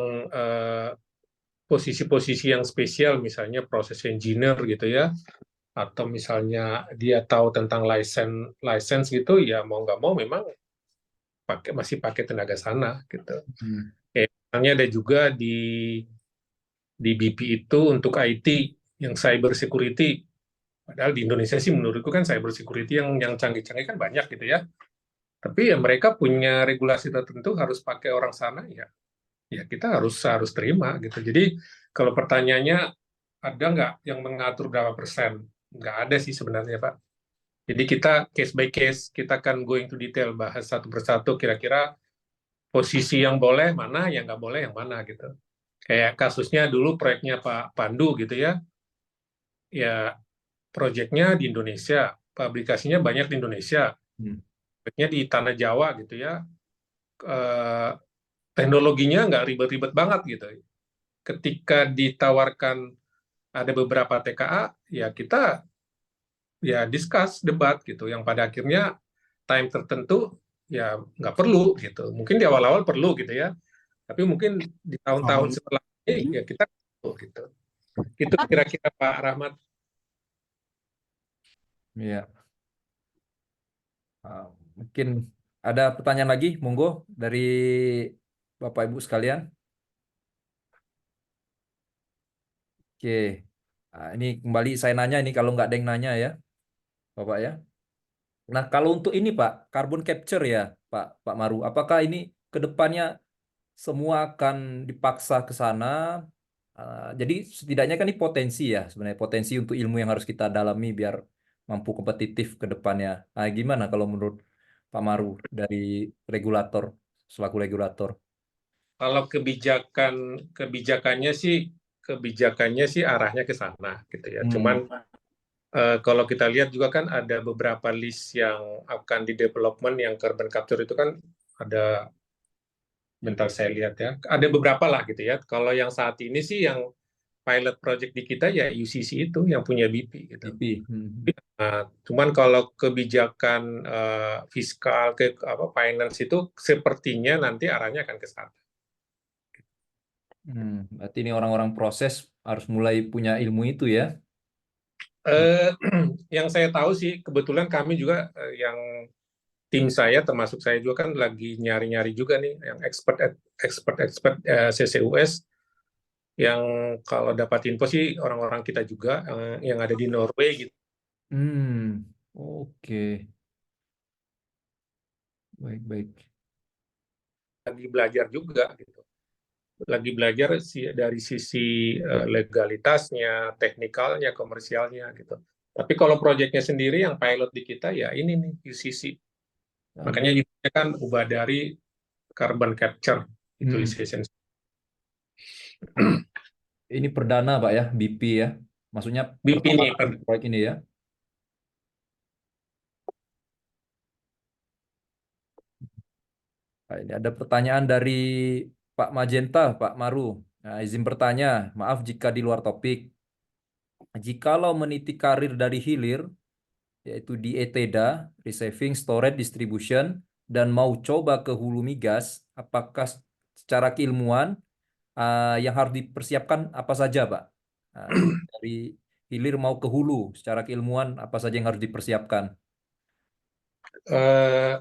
posisi-posisi yang spesial, misalnya proses engineer gitu ya, atau misalnya dia tahu tentang license gitu, ya mau nggak mau memang masih pakai tenaga sana gitu. Misalnya ada juga di BP itu untuk IT yang cyber security. Padahal di Indonesia sih menurutku kan cyber security yang canggih-canggih kan banyak gitu ya. Tapi ya mereka punya regulasi tertentu harus pakai orang sana ya kita harus terima gitu. Jadi kalau pertanyaannya ada nggak yang mengatur berapa persen? Nggak ada sih sebenarnya Pak. Jadi kita case by case, kita akan going to detail, bahas satu persatu kira-kira posisi yang boleh mana, yang nggak boleh yang mana gitu. Kayak kasusnya dulu proyeknya Pak Pandu gitu ya, ya proyeknya di Indonesia, pabrikasinya banyak di Indonesia, proyeknya di Tanah Jawa gitu ya, teknologinya nggak ribet-ribet banget gitu. ketika ditawarkan ada beberapa TKA, ya kita ya discuss, debat gitu, yang pada akhirnya time tertentu ya nggak perlu gitu. Mungkin di awal-awal perlu gitu ya, tapi mungkin di tahun-tahun setelah ini ya kita perlu gitu. Itu kira-kira Pak Rahmat. Ya, mungkin ada pertanyaan lagi, monggo dari Bapak Ibu sekalian. Oke, ini kembali saya nanya ini kalau nggak ada yang nanya ya, Bapak ya. Nah, kalau untuk ini Pak, carbon capture ya, Pak Maru, apakah ini ke depannya semua akan dipaksa ke sana? Jadi setidaknya kan ini potensi ya, sebenarnya potensi untuk ilmu yang harus kita dalami biar mampu kompetitif ke depannya. Nah, gimana kalau menurut Pak Maru dari regulator, selaku regulator? Kalau kebijakannya sih arahnya ke sana gitu ya. Cuman Hmm. kalau kita lihat juga kan ada beberapa list yang akan di development yang carbon capture itu kan ada, bentar saya lihat ya, ada beberapa lah gitu ya. Kalau yang saat ini sih yang pilot project di kita ya UCC itu yang punya BP gitu. IP. Nah, cuman kalau kebijakan fiskal ke apa finance itu sepertinya nanti arahnya akan ke sana. Berarti ini orang-orang proses harus mulai punya ilmu itu ya. Eh, yang saya tahu sih kebetulan kami juga yang tim saya termasuk saya juga kan lagi nyari-nyari juga nih yang expert CCUS yang kalau dapat info sih orang-orang kita juga yang ada di Norway gitu Oke. Baik-baik. lagi belajar juga gitu. Lagi belajar dari sisi legalitasnya, teknikalnya, komersialnya gitu. Tapi kalau proyeknya sendiri yang pilot di kita ya ini nih UCC. Makanya judulnya kan ubah dari carbon capture utilization. Ini perdana Pak ya, BP ya. Maksudnya BP pertama nih, kali proyek ini ya. Nah, ini ada pertanyaan dari Pak Magenta, Pak Maru. Nah, izin bertanya, maaf jika di luar topik. Jikalau meniti karir dari hilir, yaitu di ETEDA, Receiving, Storage, Distribution, dan mau coba ke hulu migas, apakah secara keilmuan yang harus dipersiapkan apa saja, Pak? Jadi dari hilir mau ke hulu, secara keilmuan apa saja yang harus dipersiapkan? eh,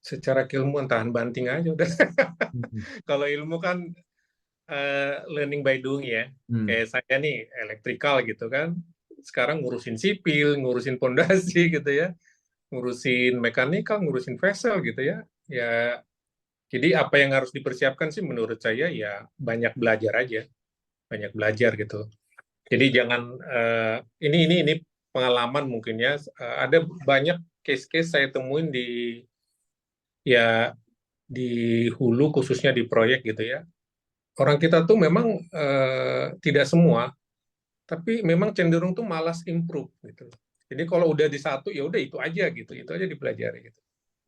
secara keilmuan tahan banting aja udah. Hmm. Kalau ilmu kan learning by doing ya. Hmm. Kayak saya nih elektrikal gitu kan. Sekarang ngurusin sipil, ngurusin pondasi gitu ya, ngurusin mekanikal, ngurusin vessel gitu ya. Ya, jadi apa yang harus dipersiapkan sih menurut saya ya banyak belajar aja, banyak belajar gitu. Jadi jangan ini pengalaman mungkin ya. Ada banyak case-case saya temuin ya di hulu khususnya di proyek gitu ya. Orang kita tuh memang tidak semua, tapi memang cenderung tuh malas improve gitu. Jadi kalau udah di satu ya udah itu aja dipelajari gitu.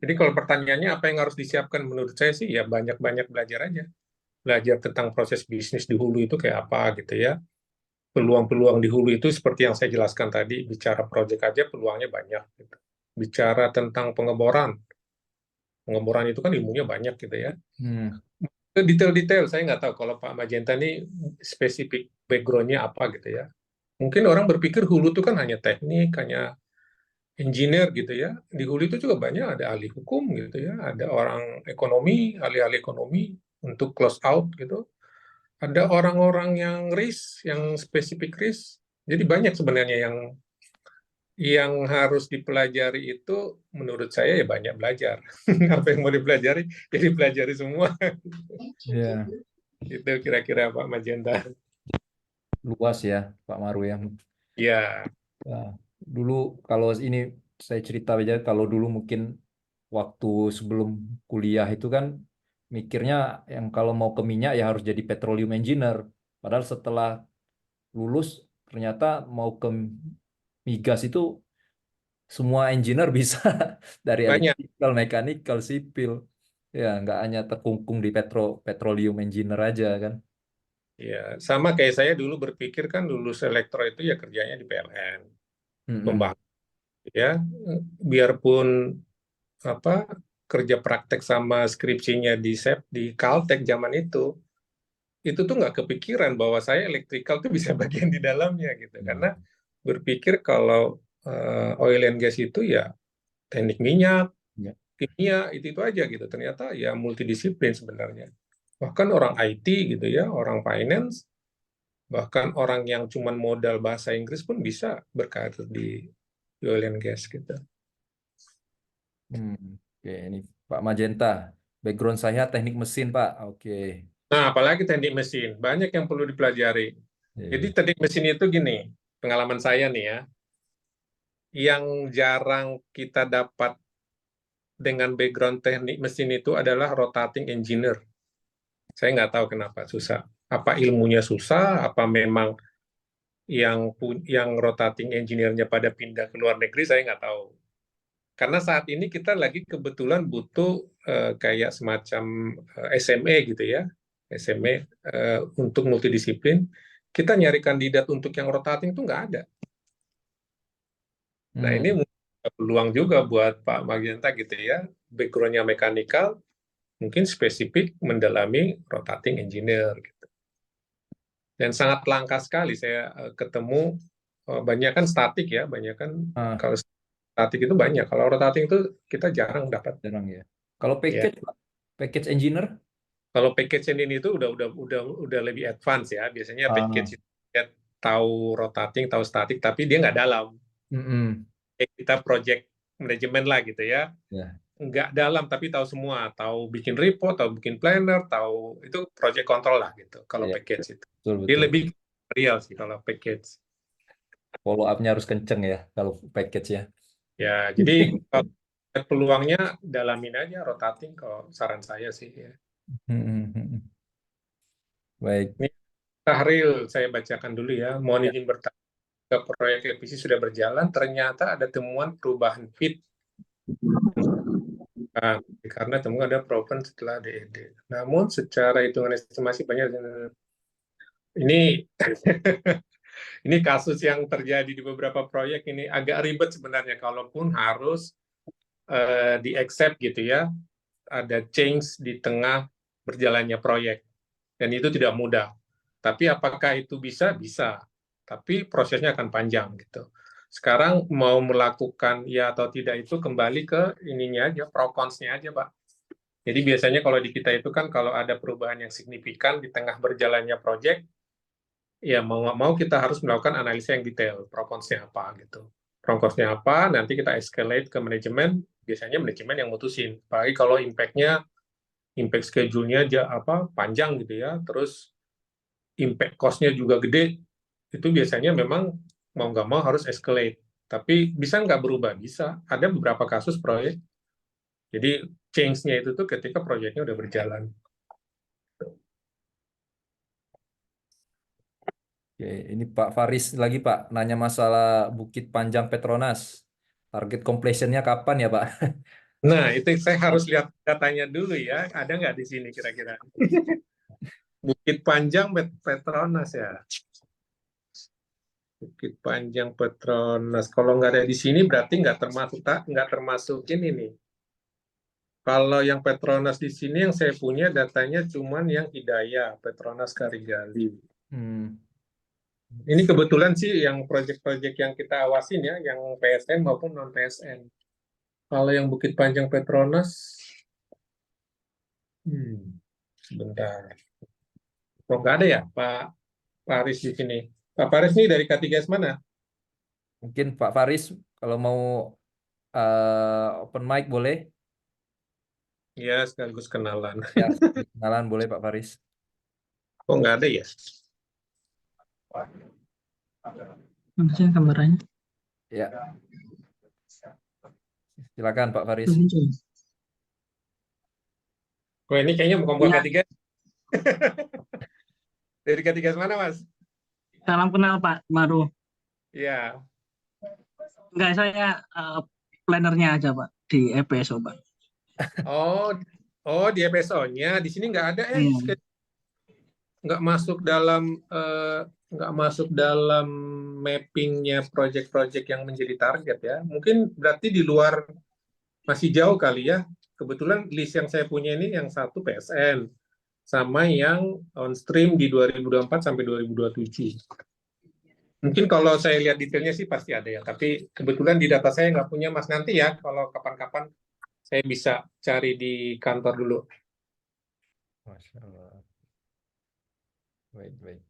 Jadi kalau pertanyaannya apa yang harus disiapkan menurut saya sih ya banyak-banyak belajar aja. Belajar tentang proses bisnis di hulu itu kayak apa gitu ya. Peluang-peluang di hulu itu seperti yang saya jelaskan tadi, bicara proyek aja peluangnya banyak gitu. Bicara tentang pengeboran, pengeboran itu kan ilmunya banyak gitu ya. Hmm. Detail-detail saya nggak tahu kalau Pak Magenta ini spesifik background-nya apa gitu ya. Mungkin orang berpikir hulu itu kan hanya teknik, hanya engineer gitu ya. Di hulu itu juga banyak ada ahli hukum gitu ya, ada orang ekonomi, ahli-ahli ekonomi untuk close out gitu. Ada orang-orang yang risk, yang spesifik risk. Jadi banyak sebenarnya yang harus dipelajari itu menurut saya ya banyak belajar. Apa yang mau dipelajari, jadi pelajari semua. Ya, Itu kira-kira Pak Magenta. luas ya, Pak Maru ya. Ya, Nah, dulu kalau ini saya cerita aja, kalau dulu mungkin waktu sebelum kuliah itu kan mikirnya yang kalau mau ke minyak ya harus jadi petroleum engineer. Padahal setelah lulus ternyata mau ke migas itu semua engineer bisa dari banyak. electrical, mechanical, sipil. Ya, nggak hanya terkungkung di petroleum engineer aja kan. Ya, sama kayak saya dulu berpikir kan lulus elektro itu ya kerjanya di PLN, pembangkit ya. Biarpun apa kerja praktek sama skripsinya di Caltech zaman itu tuh nggak kepikiran bahwa saya elektrikal tuh bisa bagian di dalamnya gitu. Karena berpikir kalau oil and gas itu ya teknik minyak, Ya. kimia itu aja gitu. Ternyata ya multidisiplin sebenarnya. Bahkan orang IT gitu ya, orang finance, bahkan orang yang cuman modal bahasa Inggris pun bisa berkarir di oil and gas gitu. Oke, ini Pak Magenta. Background saya teknik mesin, Pak. Oke. Nah, apalagi teknik mesin, banyak yang perlu dipelajari. Jadi Iya. teknik mesin itu gini, pengalaman saya nih ya, yang jarang kita dapat dengan background teknik mesin itu adalah rotating engineer. Saya nggak tahu kenapa susah. Apa ilmunya susah, apa memang yang rotating engineer-nya pada pindah ke luar negeri, saya nggak tahu. Karena saat ini kita lagi kebetulan butuh kayak semacam SME gitu ya, SME untuk multidisiplin. Kita nyari kandidat untuk yang rotating itu nggak ada. Nah ini peluang juga buat Pak Magenta gitu ya, background-nya mekanikal, mungkin spesifik mendalami rotating engineer gitu. Dan sangat langka sekali saya ketemu banyak kan statik ya, banyak kan kalau statik itu banyak, kalau rotating itu kita jarang dapat. Jarang ya. Kalau Ya. package, Pak, package engineer, Kalau package ini itu udah lebih advance ya. Biasanya package itu dia tahu rotating, tahu statik, tapi dia nggak dalam. Kayak kita project manajemen lah gitu ya. Ya. Nggak dalam tapi tahu semua, tahu bikin report, tahu bikin planner, tahu itu project control lah gitu. Kalau Ya, package itu, betul dia betul. lebih real sih kalau package. Follow up-nya harus kenceng ya kalau package ya. Ya, jadi kalau peluangnya dalamin aja rotating kalau saran saya sih ya. Baik. Ini Tahril saya bacakan dulu ya. Mohon Ya. izin bertanya. Proyek revisi sudah berjalan, ternyata ada temuan perubahan fit karena temuan ada problem setelah DED. Namun secara hitungan estimasi banyak ini ini kasus yang terjadi di beberapa proyek ini agak ribet sebenarnya kalaupun harus di accept gitu ya, ada change di tengah berjalannya proyek dan itu tidak mudah. Tapi apakah itu bisa? Bisa. Tapi prosesnya akan panjang gitu. Sekarang mau melakukan ya atau tidak itu kembali ke ininya aja, pro cons-nya aja, Pak. Jadi biasanya kalau di kita itu kan kalau ada perubahan yang signifikan di tengah berjalannya proyek, ya mau nggak mau kita harus melakukan analisa yang detail, pro cons-nya apa gitu. Pro cons-nya apa, nanti kita escalate ke manajemen, biasanya manajemen yang mutusin. Apalagi kalau impact schedule-nya panjang gitu ya, terus impact cost-nya juga gede, itu biasanya memang mau nggak mau harus escalate. Tapi bisa nggak berubah? Bisa. Ada beberapa kasus proyek. Jadi change-nya itu tuh ketika proyeknya udah berjalan. Oke, ini Pak Faris lagi Pak nanya masalah Bukit Panjang Petronas. Target completion-nya kapan ya Pak? Nah, itu saya harus lihat datanya dulu ya. Ada nggak di sini kira-kira? Bukit Panjang Petronas ya. Bukit Panjang Petronas. Kalau nggak ada di sini berarti nggak termasukin ini. Kalau yang Petronas di sini yang saya punya datanya cuman yang Hidayah, Petronas Karigali. Ini kebetulan sih yang proyek-proyek yang kita awasin ya, yang PSN maupun non PSN. Kalau yang Bukit Panjang Petronas, sebentar. Kok nggak ada ya Pak Faris di sini? Pak Faris ini dari K3S mana? Mungkin Pak Faris kalau mau open mic boleh? Ya, sekaligus kenalan. Ya, kenalan boleh Pak Faris. Kok nggak ada ya? Maksudnya kameranya. Ya. Silakan Pak Faris. Kok ini kayaknya bukan Ya. K3S. Dari K3S mana, Mas? Salam kenal Pak Maru. Iya. Enggak, saya plannernya aja Pak di EPSO Pak. Oh, di FSO-nya. Di sini nggak ada. nggak masuk dalam nggak masuk dalam mappingnya project-project yang menjadi target ya. Mungkin berarti di luar, masih jauh kali ya. Kebetulan list yang saya punya ini yang satu PSN sama yang on stream di 2024 sampai 2027. Mungkin kalau saya lihat detailnya sih pasti ada ya, tapi kebetulan di data saya nggak punya Mas. Nanti ya kalau kapan-kapan saya bisa cari di kantor dulu. Masya Allah. Baik, baik.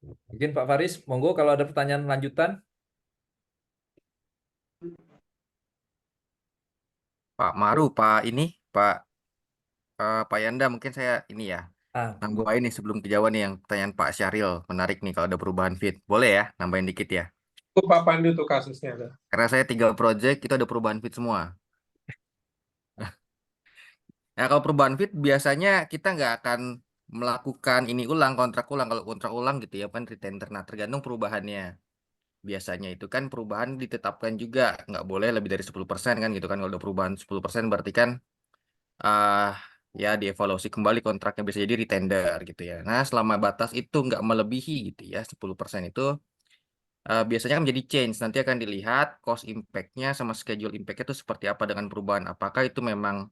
Mungkin Pak Faris, monggo kalau ada pertanyaan lanjutan. Pak Maru, Pak Yanda, mungkin saya ini ya Ah, nambahin nih sebelum kejauhan nih yang pertanyaan Pak Syahril. Menarik nih kalau ada perubahan fit. Boleh ya, nambahin dikit ya. Itu Pak Pandu tuh kasusnya tuh. Karena saya 3 project itu ada perubahan fit semua. Nah, kalau perubahan fit biasanya kita nggak akan melakukan ini ulang, kontrak ulang. Kalau kontrak ulang gitu ya, kan retender. Nah, tergantung perubahannya. Biasanya itu kan perubahan ditetapkan juga. Nggak boleh lebih dari 10% kan gitu kan. Kalau ada perubahan 10% berarti kan ah ya dievaluasi kembali kontraknya, bisa jadi retender gitu ya. Nah, selama batas itu nggak melebihi gitu ya, 10% itu biasanya kan menjadi change. Nanti akan dilihat cost impact-nya sama schedule impact-nya itu seperti apa dengan perubahan. Apakah itu memang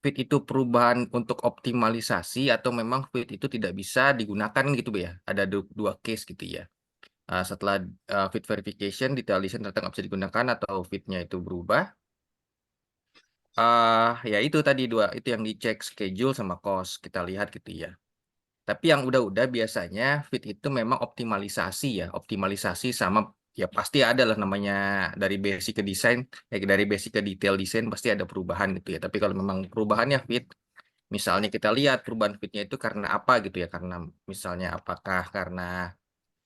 fit itu perubahan untuk optimalisasi atau memang fit itu tidak bisa digunakan gitu ya. Ada dua case gitu ya. Setelah fit verification, detail design ternyata nggak bisa digunakan atau fitnya itu berubah. Ya itu tadi dua, itu yang dicek schedule sama cost, kita lihat gitu ya. Tapi yang udah biasanya fit itu memang optimalisasi ya, optimalisasi sama ya pasti ada lah namanya dari basic ke desain, dari basic ke detail desain pasti ada perubahan gitu ya. Tapi kalau memang perubahannya fit, misalnya kita lihat perubahan fitnya itu karena apa gitu ya, karena misalnya apakah karena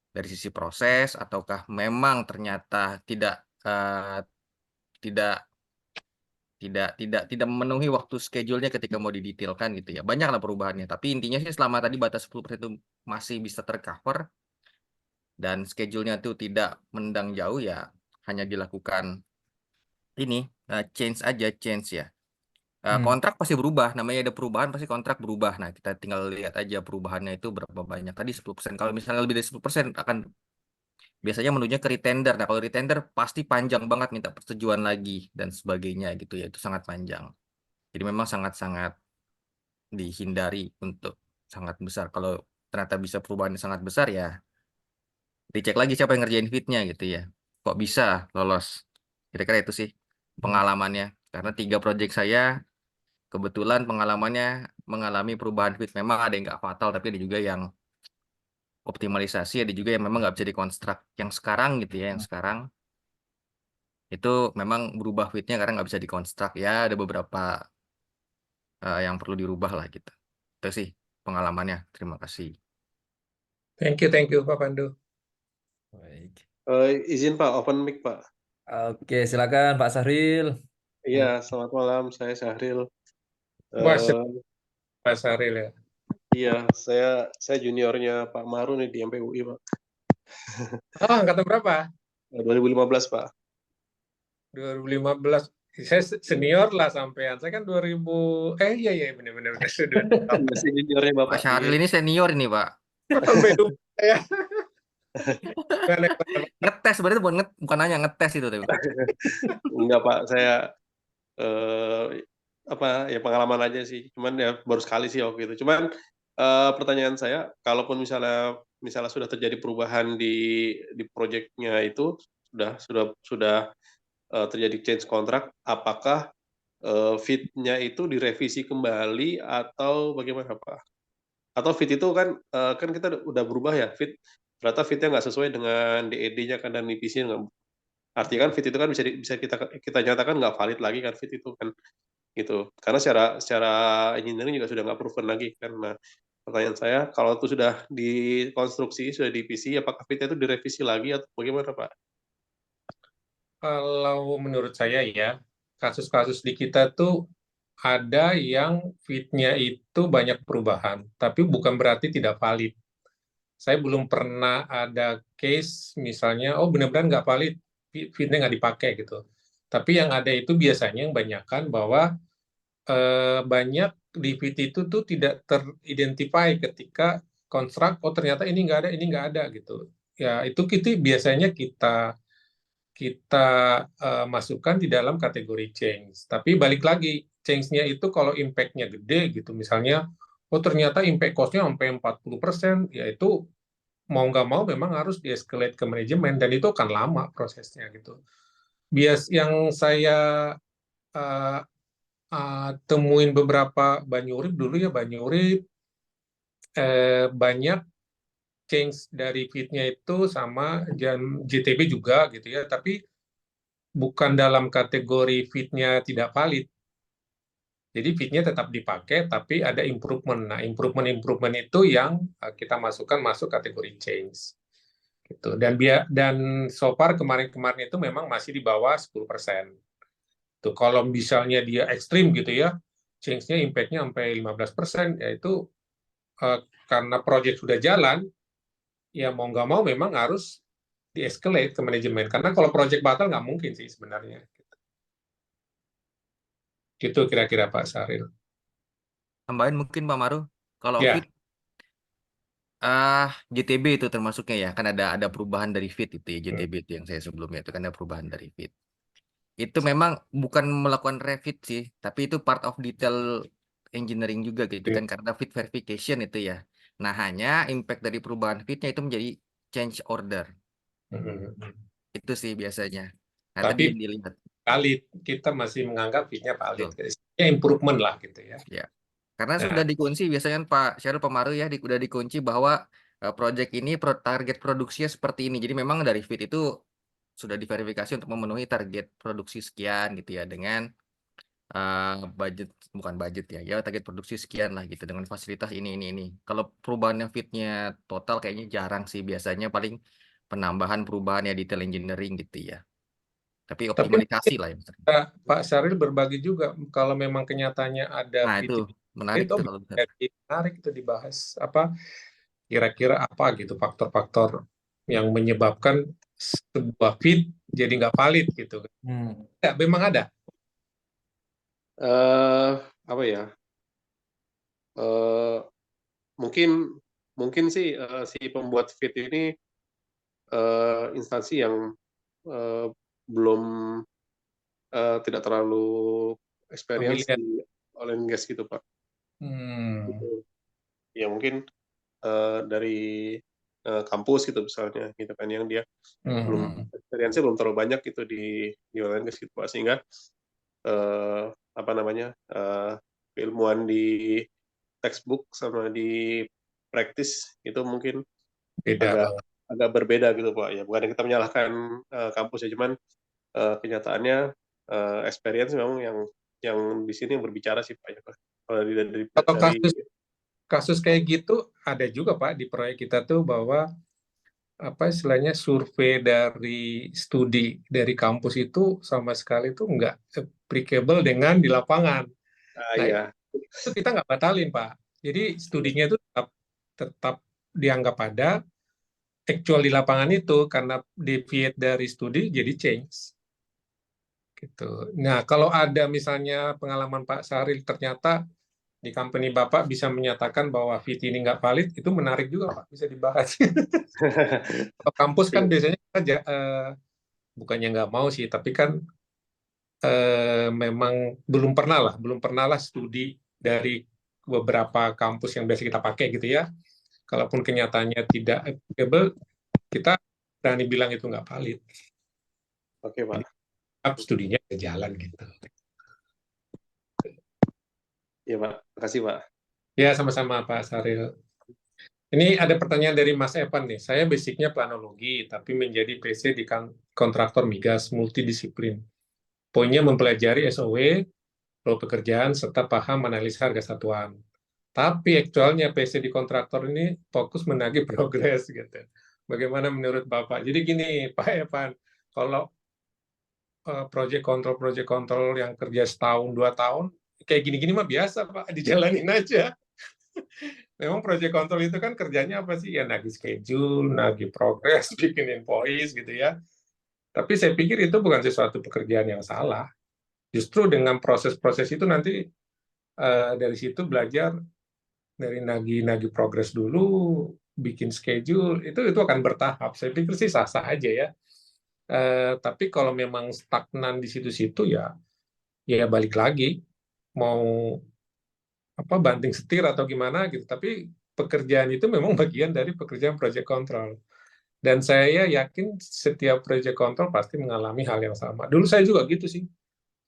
dari sisi proses ataukah memang ternyata eh, tidak tidak memenuhi waktu schedule-nya ketika mau didetailkan gitu ya. Banyaklah perubahannya, tapi intinya sih selama tadi batas 10% itu masih bisa tercover dan schedule-nya itu tidak menendang jauh ya, hanya dilakukan ini change aja, change ya. Kontrak pasti berubah, namanya ada perubahan pasti kontrak berubah. Nah, kita tinggal lihat aja perubahannya itu berapa banyak. Tadi 10%, kalau misalnya lebih dari 10% akan biasanya menunya ke retender. Nah, kalau retender pasti panjang banget minta persetujuan lagi dan sebagainya gitu ya. Itu sangat panjang. Jadi memang sangat-sangat dihindari untuk sangat besar. Kalau ternyata bisa perubahannya sangat besar ya, dicek lagi siapa yang ngerjain fitnya gitu ya. Kok bisa lolos? Kira-kira itu sih pengalamannya. Karena 3 project saya kebetulan pengalamannya mengalami perubahan fit. Memang ada yang nggak fatal, tapi ada juga yang optimalisasi, ada juga yang memang nggak bisa dikonstruk. Yang sekarang gitu ya, yang sekarang itu memang berubah fitnya karena nggak bisa dikonstruk. Ya ada beberapa yang perlu dirubah lah gitu. Itu sih pengalamannya. Terima kasih. Thank you Pak Pandu. baik. Izin Pak, open mic Pak. Oke, silakan Pak Sahril. Iya, selamat malam. Saya Syahril. Wah, Eh, Pak Saril ya. iya, saya juniornya Pak Maru nih di MPUI Pak. Oh, angkatan berapa? 2015 Pak. 2015. Saya senior lah sampean. Saya kan 2000. Iya benar sudah. Masih juniornya Pak Bapak. Syahril ini senior ini, Pak. Sampai lupa ya. Ngetes berarti bukan hanya ngetes itu tapi. Enggak Pak, saya ya pengalaman aja sih. Cuman ya baru sekali sih waktu itu. Cuman pertanyaan saya, kalaupun misalnya sudah terjadi perubahan di proyeknya itu sudah terjadi change kontrak, apakah fit-nya itu direvisi kembali atau bagaimana Pak? Atau fit itu kan kita udah berubah ya, ternyata fit-nya nggak sesuai dengan DED-nya kan dan IPC nggak. Artinya kan fit itu kan bisa kita nyatakan nggak valid lagi kan fit itu kan gitu. Karena secara engineering juga sudah nggak proven lagi kan. Nah, pertanyaan saya, kalau itu sudah dikonstruksi, sudah di IPC, apakah fit-nya itu direvisi lagi atau bagaimana Pak? Kalau menurut saya ya, kasus-kasus di kita tuh ada yang fit-nya itu banyak perubahan, tapi bukan berarti tidak valid. Saya belum pernah ada case misalnya, oh benar-benar nggak valid, fit-nya nggak dipakai gitu. Tapi yang ada itu biasanya yang banyakkan bahwa banyak di fit itu tuh tidak teridentify ketika kontrak, oh ternyata ini nggak ada gitu. Ya itu biasanya kita masukkan di dalam kategori change. Tapi balik lagi, change-nya itu kalau impact-nya gede gitu, misalnya, oh ternyata impact cost-nya sampai 40%, ya itu mau nggak mau memang harus di-escalate ke manajemen, dan itu akan lama prosesnya gitu. Yang saya uh, temuin beberapa Banyurip dulu ya, Banyurip banyak change dari fit-nya itu sama JTB juga gitu ya, tapi bukan dalam kategori fit-nya tidak valid. Jadi fit-nya tetap dipakai, tapi ada improvement. Nah, improvement itu yang kita masuk kategori change. Gitu. Dan so far kemarin-kemarin itu memang masih di bawah 10%. Tuh, kalau misalnya dia ekstrim gitu ya, change-nya impact-nya sampai 15%, ya itu karena project sudah jalan, ya mau nggak mau memang harus di-escalate ke manajemen. Karena kalau project batal nggak mungkin sih sebenarnya. Gitu kira-kira Pak Saril. Tambahin mungkin Pak Maru, kalau Ya. fit JTB itu termasuknya ya, kan ada perubahan dari fit itu ya, JTB itu yang saya sebelumnya itu kan ada perubahan dari fit. Itu memang bukan melakukan refit sih, tapi itu part of detail engineering juga gitu kan, karena fit verification itu ya. Nah, hanya impact dari perubahan fitnya itu menjadi change order. Itu sih biasanya. Nah, tadi Tapi yang dilihat. valid, kita masih menganggap fitnya valid. Betul. Ya improvement lah gitu ya. Ya. Karena Nah. sudah dikunci biasanya Pak Syarul Pemaru ya, udah dikunci bahwa project ini target produksinya seperti ini. Jadi memang dari fit itu sudah diverifikasi untuk memenuhi target produksi sekian gitu ya, dengan budget, bukan budget ya target produksi sekian lah gitu, dengan fasilitas ini. Kalau perubahannya fitnya total kayaknya jarang sih, biasanya paling penambahan perubahan ya detail engineering gitu ya. Tapi optimalisasi lah ya. Pak Syaril berbagi juga kalau memang kenyataannya ada Nah, itu menarik itu tuh kalau bisa. menarik itu dibahas apa kira-kira apa gitu faktor-faktor yang menyebabkan sebuah fit jadi nggak valid gitu. Ya, memang ada. Apa ya? Mungkin sih si pembuat fit ini instansi yang belum tidak terlalu experience Familiar. di oil and gas gitu Pak. Gitu. Ya mungkin dari kampus gitu misalnya gitu kan, yang dia belum experience belum terlalu banyak gitu di oil and gas gitu Pak, sehingga apa namanya keilmuan di textbook sama di praktis itu mungkin Beda. agak berbeda gitu Pak. Ya bukan kita menyalahkan kampus ya, cuman kenyataannya experience memang yang di sini yang berbicara sih Pak. Ya, Pak. Kalau dari kasus kayak gitu ada juga Pak di proyek kita tuh, bahwa apa istilahnya survei dari studi dari kampus itu sama sekali tuh nggak applicable dengan di lapangan. iya. Itu kita nggak batalin Pak. Jadi studinya itu tetap dianggap ada, actual di lapangan itu karena deviate dari studi jadi change. Gitu. Nah, kalau ada misalnya pengalaman Pak Saril ternyata di company Bapak bisa menyatakan bahwa fit ini nggak valid, itu menarik juga Pak, bisa dibahas. Kalau kampus kan biasanya kita bukannya nggak mau sih, tapi kan memang belum pernah lah studi dari beberapa kampus yang biasa kita pakai gitu ya. Kalaupun kenyataannya tidak applicable, kita berani bilang itu nggak valid. Oke Pak. Jadi, studinya jalan gitu. Iya Pak, makasih Pak. Ya, sama-sama Pak Saril. Ini ada pertanyaan dari Mas Evan nih. Saya basicnya planologi, tapi menjadi PC di kontraktor migas multidisiplin. Poinnya mempelajari SOW, role pekerjaan, serta paham analisa harga satuan. Tapi aktualnya PC di kontraktor ini fokus menagih progres gitu. Bagaimana menurut Bapak? Jadi gini Pak Evan, kalau project control yang kerja setahun 2 tahun, kayak gini-gini mah biasa Pak, dijalanin aja. Memang project control itu kan kerjanya apa sih? Ya nagih schedule, nagih progres, bikin invoice gitu ya. Tapi saya pikir itu bukan sesuatu pekerjaan yang salah. Justru dengan proses-proses itu nanti Dari situ belajar dari nagi progres dulu, bikin schedule, itu akan bertahap. Saya pikir sih sah-sah aja ya. Tapi kalau memang stagnan di situ-situ ya balik lagi mau apa banting setir atau gimana gitu. Tapi pekerjaan itu memang bagian dari pekerjaan project control. Dan saya yakin setiap project control pasti mengalami hal yang sama. Dulu saya juga gitu sih.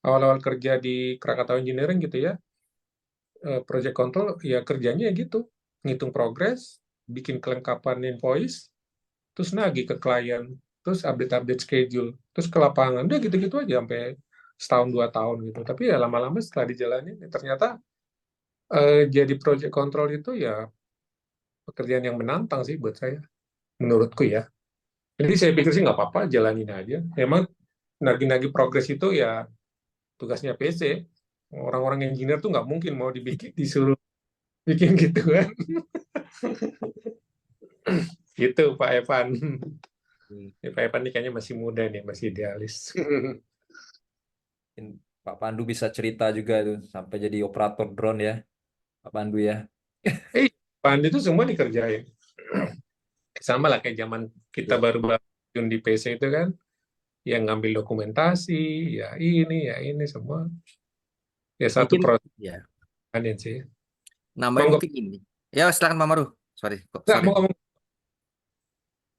Awal-awal kerja di Krakatau Engineering gitu ya, project control ya kerjanya gitu, ngitung progres, bikin kelengkapan invoice, terus nagih ke klien, terus update-update schedule, terus ke lapangan, udah gitu-gitu aja sampai setahun 2 tahun gitu. Tapi ya lama-lama setelah dijalani, ternyata jadi project control itu ya pekerjaan yang menantang sih buat saya, menurutku ya. Jadi saya pikir sih nggak apa-apa, jalanin aja. Memang nagih-nagih progres itu ya tugasnya PC. Orang-orang engineer tuh nggak mungkin mau disuruh bikin gitu kan. Gitu Pak Evan. Ya, Pak Evan ini kayaknya masih muda nih, masih idealis. Mungkin Pak Pandu bisa cerita juga tuh sampai jadi operator drone ya, Pak Pandu ya. Pak Andi itu semua dikerjain. Sama lah kayak zaman kita Ya. baru bangun di PC itu kan, yang ngambil dokumentasi, ya ini semua. Ya satu Mungkin proses ya. sih. Namanya Monggo, mungkin ini. Ya, silakan Pak Maru. Sorry, nggak sorry. mau ngomong.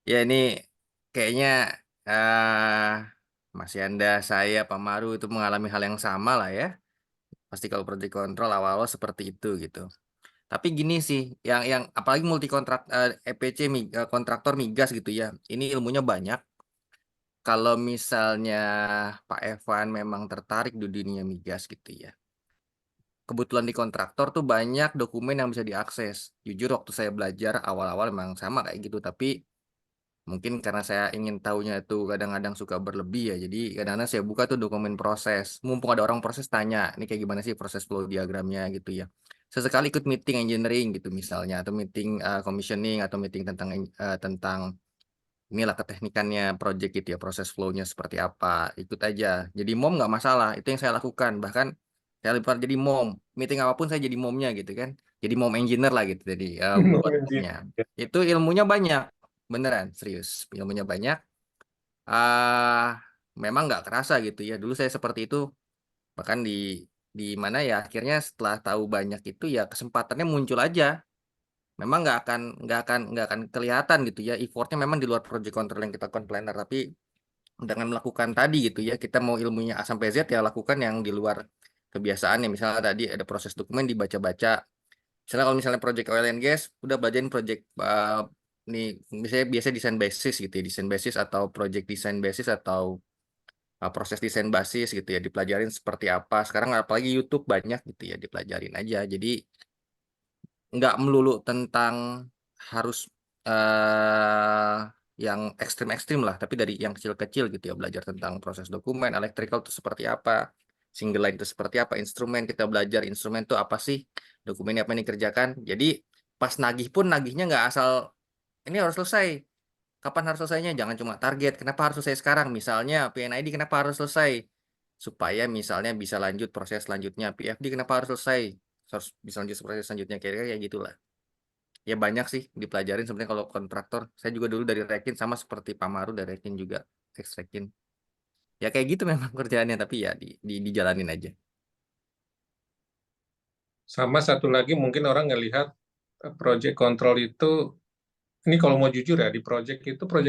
Ya ini kayaknya Mas Yanda, saya, Pak Maru itu mengalami hal yang sama lah ya. Pasti kalau project control awal-awal seperti itu gitu. Tapi gini sih, yang apalagi multi kontrak EPC kontraktor migas gitu ya. Ini ilmunya banyak. Kalau misalnya Pak Evan memang tertarik di dunia migas gitu ya. Kebetulan di kontraktor tuh banyak dokumen yang bisa diakses. Jujur waktu saya belajar awal-awal memang sama kayak gitu, tapi mungkin karena saya ingin tahunya itu kadang-kadang suka berlebih ya. Jadi kadang-kadang saya buka tuh dokumen proses. Mumpung ada orang proses tanya, ini kayak gimana sih proses flow diagramnya gitu ya. Sesekali ikut meeting engineering gitu misalnya, atau meeting commissioning, atau meeting tentang inilah keteknikannya project gitu ya, proses flow-nya seperti apa. Ikut aja. Jadi mom nggak masalah, itu yang saya lakukan. Bahkan saya lebih pernah jadi mom. Meeting apapun saya jadi momnya gitu kan. Jadi mom engineer lah gitu. Jadi buat momnya. Itu ilmunya banyak. Beneran, serius. Ilmunya banyak. ah Memang nggak kerasa gitu ya. Dulu saya seperti itu. Bahkan di mana ya akhirnya setelah tahu banyak itu ya kesempatannya muncul aja. Memang nggak akan kelihatan gitu ya. Effortnya memang di luar project control yang kita lakukan planner. Tapi dengan melakukan tadi gitu ya, kita mau ilmunya A sampai Z ya lakukan yang di luar kebiasaannya. Misalnya tadi ada proses dokumen dibaca-baca. Misalnya kalau misalnya project oil and gas, udah belajarin project nih misalnya biasa desain basis gitu ya, desain basis atau project desain basis atau proses desain basis gitu ya, dipelajarin seperti apa. Sekarang apalagi YouTube banyak gitu ya, dipelajarin aja. Jadi nggak melulu tentang harus eh yang ekstrim-ekstrim lah, tapi dari yang kecil-kecil gitu ya, belajar tentang proses dokumen, electrical itu seperti apa, single line itu seperti apa, instrumen kita belajar instrumen itu apa sih, dokumennya apa yang dikerjakan. Jadi pas nagih pun nagihnya nggak asal ini harus selesai. Kapan harus selesainya? Jangan cuma target. Kenapa harus selesai sekarang? Misalnya PNID kenapa harus selesai? Supaya misalnya bisa lanjut proses selanjutnya. PFD kenapa harus selesai? Harus bisa lanjut proses selanjutnya. Kira-kira kayak gitulah. Ya banyak sih dipelajarin sebenarnya kalau kontraktor. Saya juga dulu dari Rekin sama seperti Pak Maru dari Rekin juga ex-Rekin. Ya kayak gitu memang kerjaannya tapi ya dijalanin aja. Sama satu lagi mungkin orang ngelihat project control itu, ini kalau mau jujur ya, di project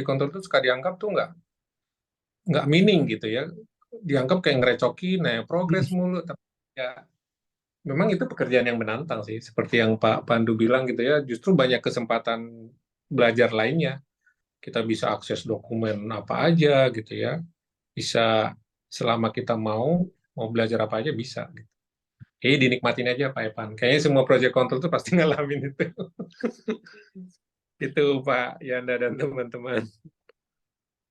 control itu suka dianggap tuh nggak meaning gitu ya. Dianggap kayak ngerecokin, progres mulu. Tapi ya memang itu pekerjaan yang menantang sih. Seperti yang Pak Pandu bilang gitu ya, justru banyak kesempatan belajar lainnya. Kita bisa akses dokumen apa aja gitu ya. Bisa selama kita mau belajar apa aja bisa. Gitu. Jadi dinikmatin aja Pak Evan. Kayaknya semua project control tuh pasti ngalamin itu. Itu Pak Yanda dan teman-teman.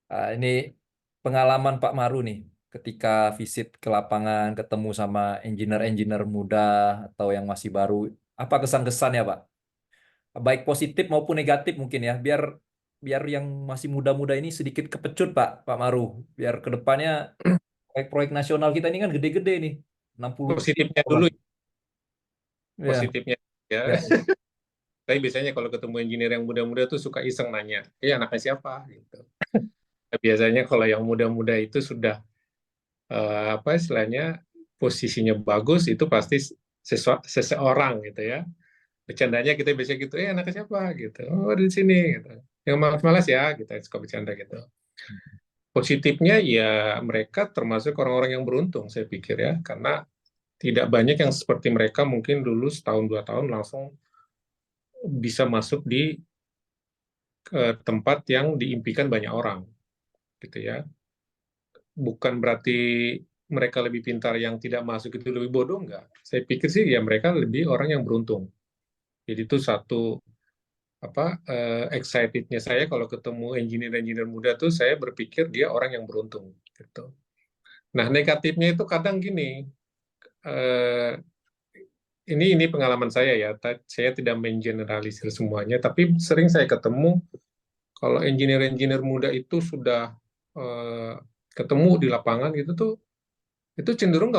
Ini pengalaman Pak Maru nih, ketika visit ke lapangan, ketemu sama engineer-engineer muda atau yang masih baru, apa kesan-kesan ya Pak? Baik positif maupun negatif mungkin ya, biar biar yang masih muda-muda ini sedikit kepecut Pak Maru, biar ke depannya proyek-proyek nasional kita ini kan gede-gede nih, 60 Positifnya triliun, dulu. Pak. Ya, positifnya ya. ya. Tapi biasanya kalau ketemu engineer yang muda-muda tuh suka iseng nanya, anaknya siapa gitu. Biasanya kalau yang muda-muda itu sudah apa istilahnya posisinya bagus, itu pasti seseorang gitu ya. Bercandanya kita biasa gitu, anaknya siapa gitu. Oh, di sini gitu. Yang malas-malas ya, kita suka bercanda gitu. Positifnya ya mereka termasuk orang-orang yang beruntung saya pikir ya, karena tidak banyak yang seperti mereka mungkin dulu setahun 2 tahun langsung bisa masuk di tempat yang diimpikan banyak orang gitu ya. Bukan berarti mereka lebih pintar yang tidak masuk itu lebih bodoh, enggak. Saya pikir sih ya mereka lebih orang yang beruntung. Jadi itu satu apa excitednya saya kalau ketemu engineer-engineer muda tuh saya berpikir dia orang yang beruntung gitu. Nah, negatifnya itu kadang gini, eh, ini pengalaman saya ya, saya tidak mengeneralisir semuanya, tapi sering saya ketemu kalau engineer-engineer muda itu sudah eh, ketemu di lapangan gitu tuh, itu cenderung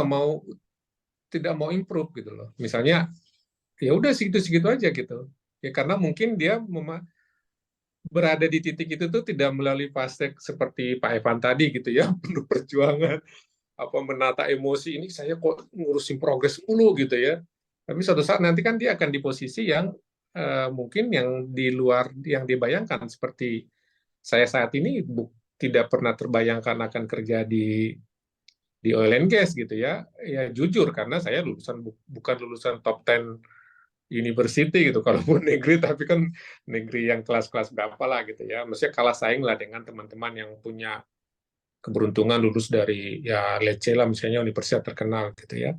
tidak mau improve gitu loh. Misalnya, ya udah segitu-segitu aja gitu. Ya karena mungkin dia berada di titik itu tuh tidak melalui fase seperti Pak Evan tadi gitu ya, penuh perjuangan, apa menata emosi, ini saya kok ngurusin progres mulu gitu ya. Tapi suatu saat nanti kan dia akan di posisi yang mungkin yang di luar yang dibayangkan, seperti saya saat ini tidak pernah terbayangkan akan kerja di oil and gas gitu ya. Ya jujur karena saya bukan lulusan top 10 university gitu, kalaupun negeri, tapi kan negeri yang kelas-kelas berapa lah gitu ya. Maksudnya kalah saing lah dengan teman-teman yang punya keberuntungan lulus dari ya let's say lah misalnya universitas terkenal gitu ya.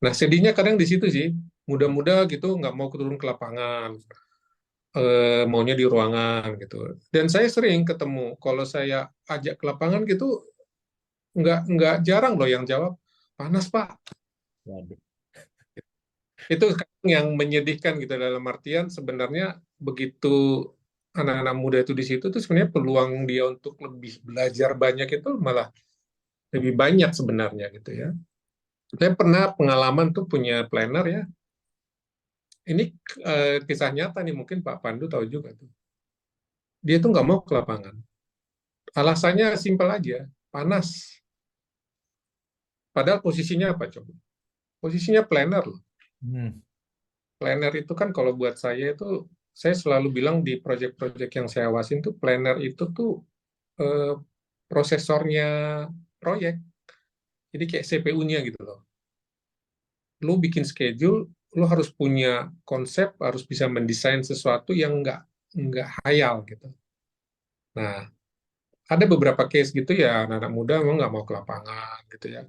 Nah sedihnya kadang di situ sih, muda-muda gitu nggak mau turun ke lapangan, maunya di ruangan gitu. Dan saya sering ketemu, kalau saya ajak ke lapangan gitu, nggak jarang loh yang jawab, panas Pak. Waduh. Itu yang menyedihkan gitu, dalam artian sebenarnya begitu anak-anak muda itu di situ tuh sebenarnya peluang dia untuk lebih belajar banyak itu malah lebih banyak sebenarnya gitu ya. Saya pernah pengalaman tuh punya planner ya. Ini kisah nyata nih, mungkin Pak Pandu tahu juga tuh. Dia tuh nggak mau ke lapangan. Alasannya simpel aja, panas. Padahal posisinya apa coba? Posisinya planner loh. Hmm. Planner itu kan kalau buat saya itu, saya selalu bilang di proyek-proyek yang saya awasin tuh, planner itu tuh eh, prosesornya proyek. Jadi kayak CPU-nya gitu loh. Lo bikin schedule, lo harus punya konsep, harus bisa mendesain sesuatu yang nggak hayal gitu. Nah, ada beberapa case gitu ya, anak-anak muda memang nggak mau ke lapangan gitu ya.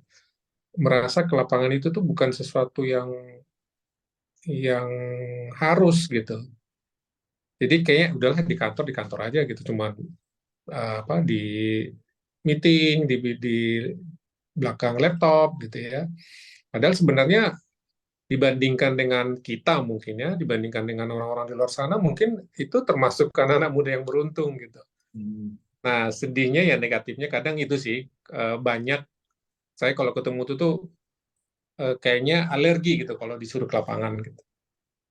Merasa ke lapangan itu tuh bukan sesuatu yang harus gitu. Jadi kayaknya udahlah di kantor aja gitu, cuma apa di meeting di belakang laptop gitu ya. Padahal sebenarnya dibandingkan dengan kita mungkin ya, dibandingkan dengan orang-orang di luar sana, mungkin itu termasuk anak-anak muda yang beruntung gitu. Hmm. Nah, sedihnya ya negatifnya kadang itu sih, banyak saya kalau ketemu tuh kayaknya alergi gitu kalau disuruh ke lapangan gitu.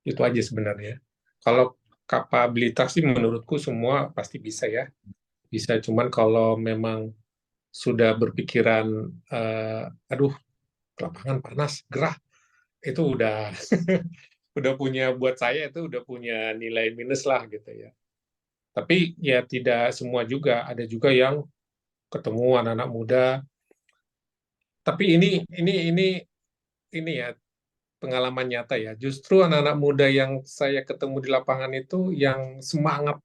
Itu aja sebenarnya. Kalau kapabilitas sih menurutku semua pasti bisa ya. Bisa, cuman kalau memang sudah berpikiran aduh, ke lapangan panas, gerah, itu udah udah punya, buat saya itu udah punya nilai minus lah gitu ya. Tapi ya tidak semua juga, ada juga yang ketemu anak-anak muda. Tapi ini ya pengalaman nyata ya. Justru anak-anak muda yang saya ketemu di lapangan itu yang semangat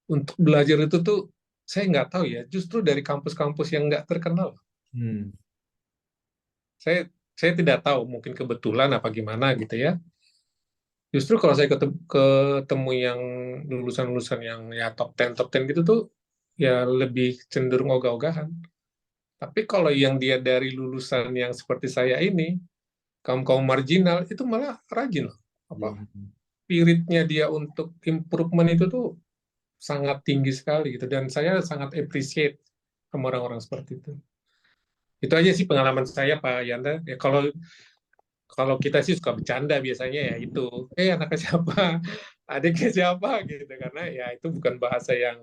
untuk belajar itu tuh, saya nggak tahu ya. Justru dari kampus-kampus yang nggak terkenal. Hmm. Saya tidak tahu, mungkin kebetulan apa gimana gitu ya. Justru kalau saya ketemu yang lulusan-lulusan yang ya top 10 gitu tuh, ya lebih cenderung ogah-ogahan. Tapi kalau yang dia dari lulusan yang seperti saya ini, kaum-kaum marginal, itu malah rajin loh. Apa Hmm. spiritnya dia untuk improvement itu tuh sangat tinggi sekali gitu. Dan saya sangat appreciate sama orang-orang seperti itu. Itu aja sih pengalaman saya Pak Yanda. Ya, kalau Kalau kita sih suka bercanda biasanya ya itu, anaknya siapa, adiknya siapa gitu, karena ya itu bukan bahasa yang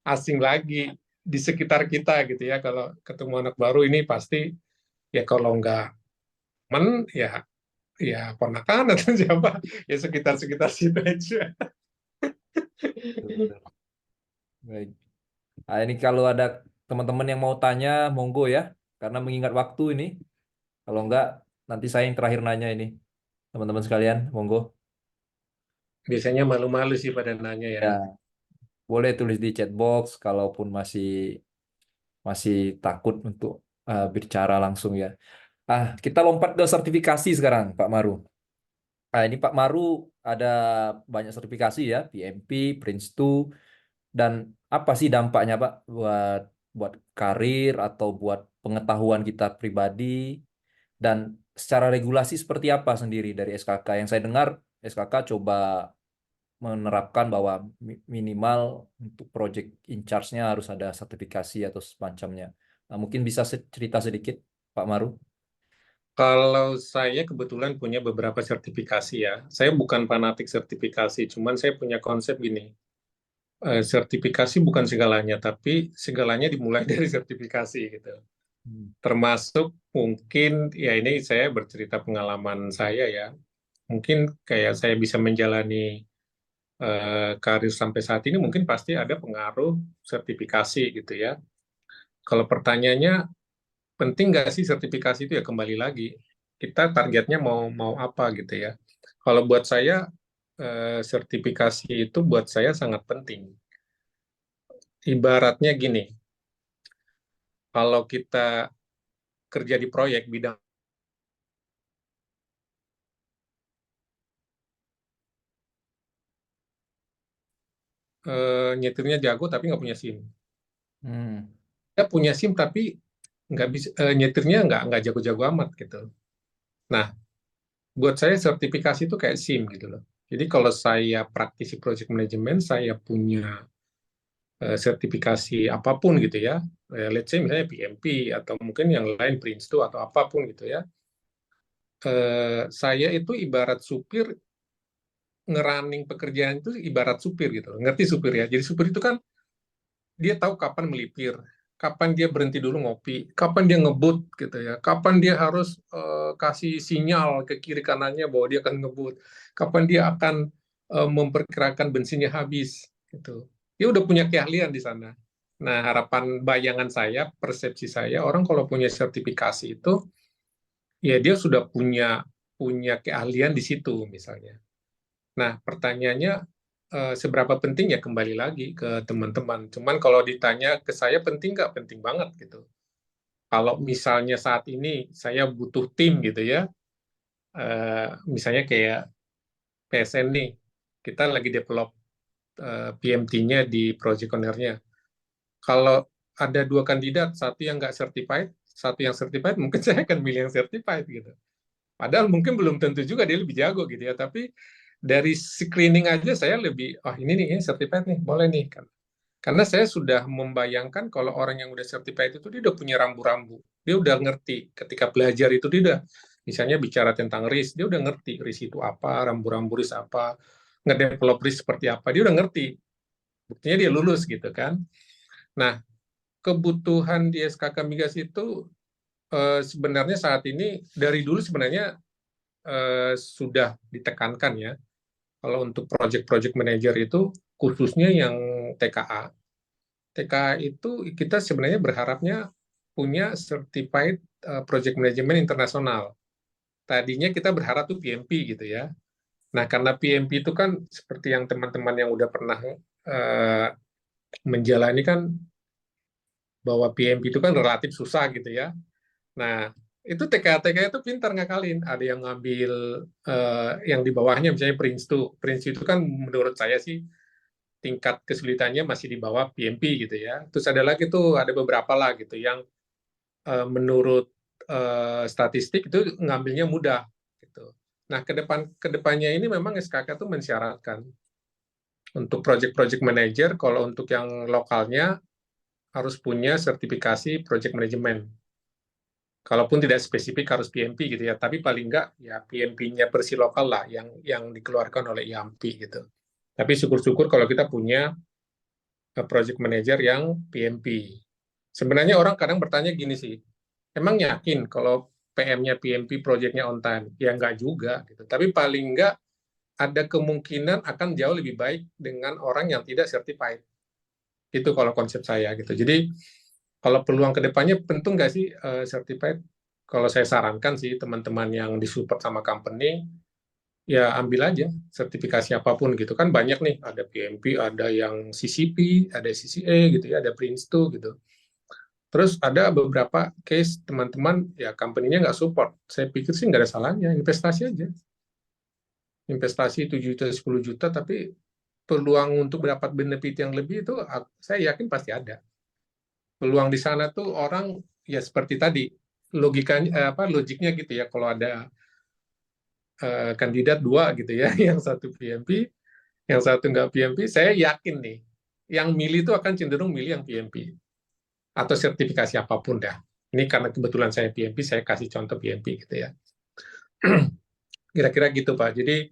asing lagi di sekitar kita gitu ya. Kalau ketemu anak baru ini pasti ya kalau nggak temen ya ponakan atau siapa ya sekitar-sekitar situ aja. Betul. Baik. Nah, ini kalau ada teman-teman yang mau tanya, monggo ya. Karena mengingat waktu ini. Kalau enggak, nanti saya yang terakhir nanya ini. Teman-teman sekalian, monggo. Biasanya malu-malu sih pada nanya ya. Ya, boleh tulis di chat box kalaupun masih masih takut untuk bicara langsung ya. Kita lompat ke sertifikasi sekarang, Pak Maru. Ini Pak Maru ada banyak sertifikasi ya, PMP, Prince2, dan apa sih dampaknya Pak buat buat karir atau buat pengetahuan kita pribadi, dan secara regulasi seperti apa sendiri dari SKK? Yang saya dengar SKK coba menerapkan bahwa minimal untuk project in charge-nya harus ada sertifikasi atau semacamnya. Nah, mungkin bisa cerita sedikit Pak Maru? Kalau saya kebetulan punya beberapa sertifikasi ya. Saya bukan fanatik sertifikasi, cuman saya punya konsep gini. Sertifikasi bukan segalanya, tapi segalanya dimulai dari sertifikasi gitu. Termasuk mungkin ya ini saya bercerita pengalaman saya ya. Mungkin kayak saya bisa menjalani karir sampai saat ini mungkin pasti ada pengaruh sertifikasi gitu ya. Kalau pertanyaannya penting nggak sih sertifikasi itu ya kembali lagi kita targetnya mau mau apa gitu ya. Kalau buat saya sertifikasi itu buat saya sangat penting. Ibaratnya gini, kalau kita kerja di proyek bidang nyetirnya jago tapi nggak punya SIM. Hmm. Dia punya SIM tapi nggak bisa nyetirnya nggak jago-jago amat gitu. Nah, buat saya sertifikasi itu kayak SIM gitu loh. Jadi kalau saya praktisi project management, saya punya sertifikasi apapun gitu ya, let's say misalnya PMP atau mungkin yang lain Prince2 atau apapun gitu ya, saya itu ibarat supir ngerunning pekerjaan itu ibarat supir gitu, ngerti supir ya? Jadi supir itu kan dia tahu kapan melipir, kapan dia berhenti dulu ngopi, kapan dia ngebut gitu ya, kapan dia harus kasih sinyal ke kiri kanannya bahwa dia akan ngebut, kapan dia akan memperkirakan bensinnya habis gitu. Dia udah punya keahlian di sana. Nah, harapan bayangan saya, persepsi saya, orang kalau punya sertifikasi itu, ya dia sudah punya keahlian di situ misalnya. Nah, pertanyaannya seberapa penting ya kembali lagi ke teman-teman. Cuman kalau ditanya ke saya penting nggak? Penting banget gitu. Kalau misalnya saat ini saya butuh tim gitu ya, misalnya kayak PSN nih, kita lagi develop PMT-nya di project owner-nya. Kalau ada dua kandidat, satu yang nggak certified, satu yang certified, mungkin saya akan milih yang certified gitu. Padahal mungkin belum tentu juga dia lebih jago gitu ya, tapi dari screening aja saya lebih, ini nih ini certified nih, boleh nih kan. Karena saya sudah membayangkan kalau orang yang udah certified itu dia udah punya rambu-rambu. Dia udah ngerti ketika belajar itu dia udah misalnya bicara tentang risk, dia udah ngerti risk itu apa, rambu-rambu risk apa, ngedevelop risk seperti apa, dia udah ngerti. Buktinya dia lulus gitu kan. Nah, kebutuhan di SKK Migas itu sebenarnya saat ini dari dulu sebenarnya sudah ditekankan ya. Kalau untuk project-project manager itu khususnya yang TKA. TKA itu kita sebenarnya berharapnya punya certified project management internasional. Tadinya kita berharap tuh PMP gitu ya. Nah, karena PMP itu kan seperti yang teman-teman yang udah pernah menjalani kan bahwa PMP itu kan relatif susah gitu ya. Nah, itu TK-TK itu pintar ngakalin. Ada yang ngambil yang di bawahnya, misalnya Prince2. Prince itu kan menurut saya sih tingkat kesulitannya masih di bawah PMP gitu ya. Terus ada lagi tuh, ada beberapa lah gitu yang menurut statistik itu ngambilnya mudah gitu. Nah, kedepannya ini memang SKK itu mensyaratkan untuk project-project manager, kalau untuk yang lokalnya harus punya sertifikasi project management. Kalaupun tidak spesifik harus PMP gitu ya, tapi paling enggak ya PMP-nya Persilokal lah yang dikeluarkan oleh IAMPI gitu. Tapi syukur-syukur kalau kita punya project manager yang PMP. Sebenarnya orang kadang bertanya gini sih, emang yakin kalau PM-nya PMP project-nya on time? Ya enggak juga gitu. Tapi paling enggak ada kemungkinan akan jauh lebih baik dengan orang yang tidak certified. Itu kalau konsep saya gitu. Jadi kalau peluang kedepannya tentu nggak sih certified? Kalau saya sarankan sih teman-teman yang disupport sama company, ya ambil aja sertifikasi apapun gitu kan banyak nih, ada PMP, ada yang CCP, ada CCA gitu ya, ada Prince2 gitu. Terus ada beberapa case teman-teman ya company-nya nggak support. Saya pikir sih nggak ada salahnya, investasi aja. Investasi 7 juta, 10 juta, tapi peluang untuk dapat benefit yang lebih itu saya yakin pasti ada. Peluang di sana tuh orang ya seperti tadi logikanya logiknya gitu ya, kalau ada kandidat 2 gitu ya, yang satu PMP, yang satu nggak PMP, saya yakin nih yang milih itu akan cenderung milih yang PMP atau sertifikasi apapun dah. Ini karena kebetulan saya PMP, saya kasih contoh PMP gitu ya. Kira-kira gitu Pak. Jadi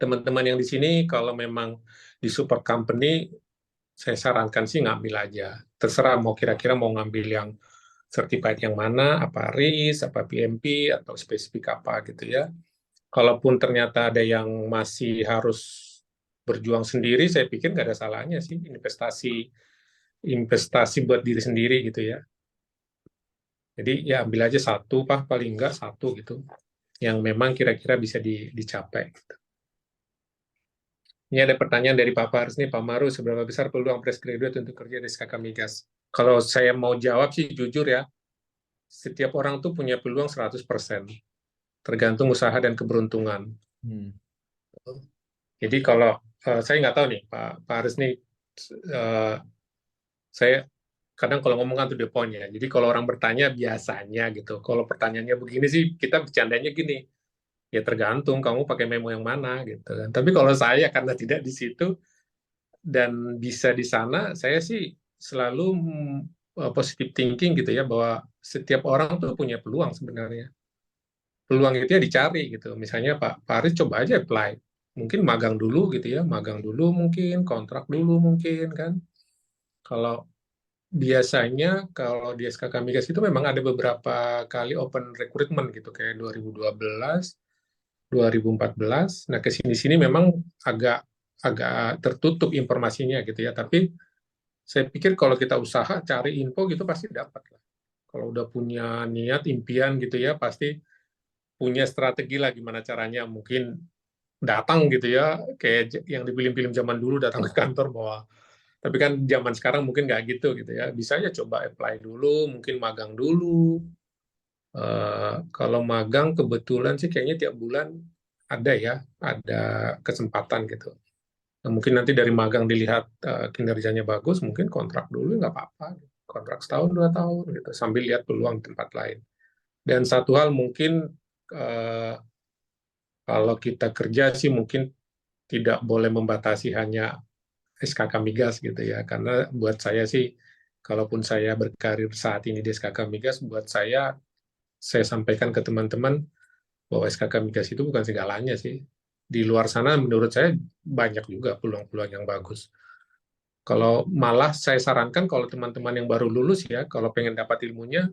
teman-teman yang di sini kalau memang di support company, saya sarankan sih ngambil aja. Terserah mau kira-kira mau ngambil yang certified yang mana, apa RIS, apa PMP, atau spesifik apa gitu ya. Kalaupun ternyata ada yang masih harus berjuang sendiri, saya pikir nggak ada salahnya sih investasi buat diri sendiri gitu ya. Jadi ya ambil aja satu, Pak, paling nggak satu gitu, yang memang kira-kira bisa dicapai. Gitu. Ini ada pertanyaan dari Pak Faris nih, Pak Maru, seberapa besar peluang fresh graduate untuk kerja di SKK Migas? Kalau saya mau jawab sih jujur ya, setiap orang tuh punya peluang 100%, tergantung usaha dan keberuntungan. Jadi kalau saya nggak tahu nih, Pak Haris nih, saya kadang kalau ngomong kan to the point ya. Jadi kalau orang bertanya biasanya gitu, kalau pertanyaannya begini sih kita bercandanya gini, ya tergantung kamu pakai memo yang mana gitu kan. Tapi kalau saya karena tidak di situ dan bisa di sana, saya sih selalu positive thinking gitu ya, bahwa setiap orang tuh punya peluang sebenarnya. Peluang itu ya dicari gitu. Misalnya Pak Haris coba aja apply. Mungkin magang dulu gitu ya, magang dulu mungkin, kontrak dulu mungkin kan. Kalau biasanya kalau di SKK Migas itu memang ada beberapa kali open recruitment gitu, kayak 2012, 2014. Nah, ke sini-sini memang agak agak tertutup informasinya gitu ya, tapi saya pikir kalau kita usaha cari info gitu pasti dapat lah. Kalau udah punya niat, impian gitu ya, pasti punya strategi lah gimana caranya, mungkin datang gitu ya, kayak yang di film-film zaman dulu datang ke kantor bawa. Tapi kan zaman sekarang mungkin nggak gitu ya. Bisa aja coba apply dulu, mungkin magang dulu. Kalau magang kebetulan sih kayaknya tiap bulan ada ya, ada kesempatan gitu. Nah, mungkin nanti dari magang dilihat kinerjanya bagus, mungkin kontrak dulu nggak apa-apa. Kontrak setahun, 2 tahun gitu, sambil lihat peluang di tempat lain. Dan satu hal mungkin kalau kita kerja sih mungkin tidak boleh membatasi hanya SKK Migas gitu ya, karena buat saya sih, kalaupun saya berkarir saat ini di SKK Migas, buat saya sampaikan ke teman-teman bahwa SKK Migas itu bukan segalanya sih. Di luar sana menurut saya banyak juga peluang-peluang yang bagus. Kalau malah saya sarankan kalau teman-teman yang baru lulus ya, kalau pengen dapat ilmunya,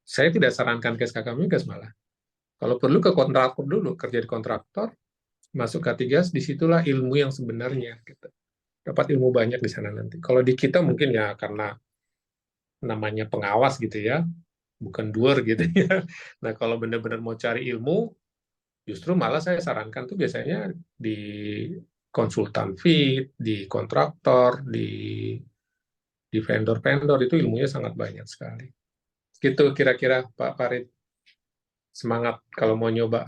saya tidak sarankan ke SKK Migas malah. Kalau perlu ke kontraktor dulu, kerja di kontraktor, masuk K3, disitulah ilmu yang sebenarnya. Gitu. Dapat ilmu banyak di sana nanti. Kalau di kita mungkin ya karena namanya pengawas gitu ya, bukan doer gitu ya. Nah kalau benar-benar mau cari ilmu, justru malah saya sarankan tuh biasanya di konsultan fit, di kontraktor, di vendor-vendor, itu ilmunya sangat banyak sekali. Gitu kira-kira Pak Farid. Semangat kalau mau nyoba.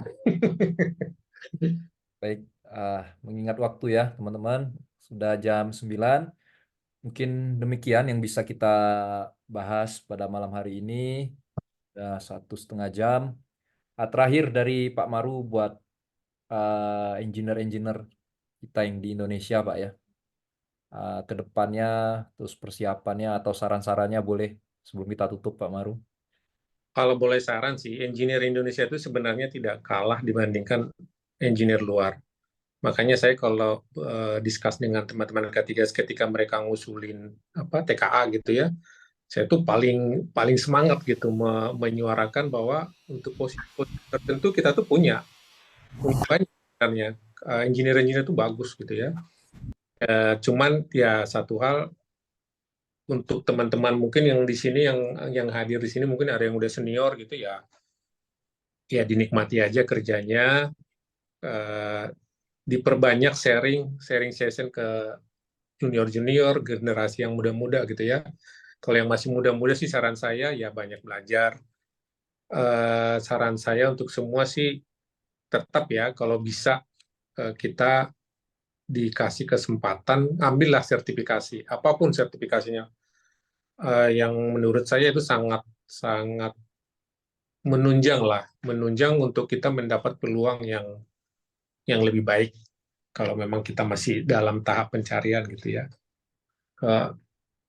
Baik, mengingat waktu ya teman-teman, sudah jam 9. Mungkin demikian yang bisa kita bahas pada malam hari ini. Sudah 1,5 jam. Terakhir dari Pak Maru buat engineer-engineer kita yang di Indonesia, Pak ya. Ke depannya, terus persiapannya atau saran-sarannya boleh sebelum kita tutup, Pak Maru. kalau boleh saran sih, engineer Indonesia itu sebenarnya tidak kalah dibandingkan engineer luar. Makanya saya kalau discuss dengan teman-teman K3 ketika mereka ngusulin apa TKA gitu ya, saya tuh paling paling semangat gitu menyuarakan bahwa untuk posisi tertentu kita tuh punya banyak sebenarnya. Engineer-engineer itu bagus gitu ya. Cuman ya satu hal untuk teman-teman mungkin yang di sini yang hadir di sini mungkin ada yang udah senior gitu ya, ya dinikmati aja kerjanya, eh, diperbanyak sharing session ke junior-junior, generasi yang muda-muda gitu ya. Kalau yang masih muda-muda sih saran saya ya banyak belajar. Saran saya untuk semua sih tetap ya kalau bisa kita dikasih kesempatan, ambillah sertifikasi, apapun sertifikasinya. Yang menurut saya itu sangat sangat menunjang untuk kita mendapat peluang yang lebih baik kalau memang kita masih dalam tahap pencarian gitu ya.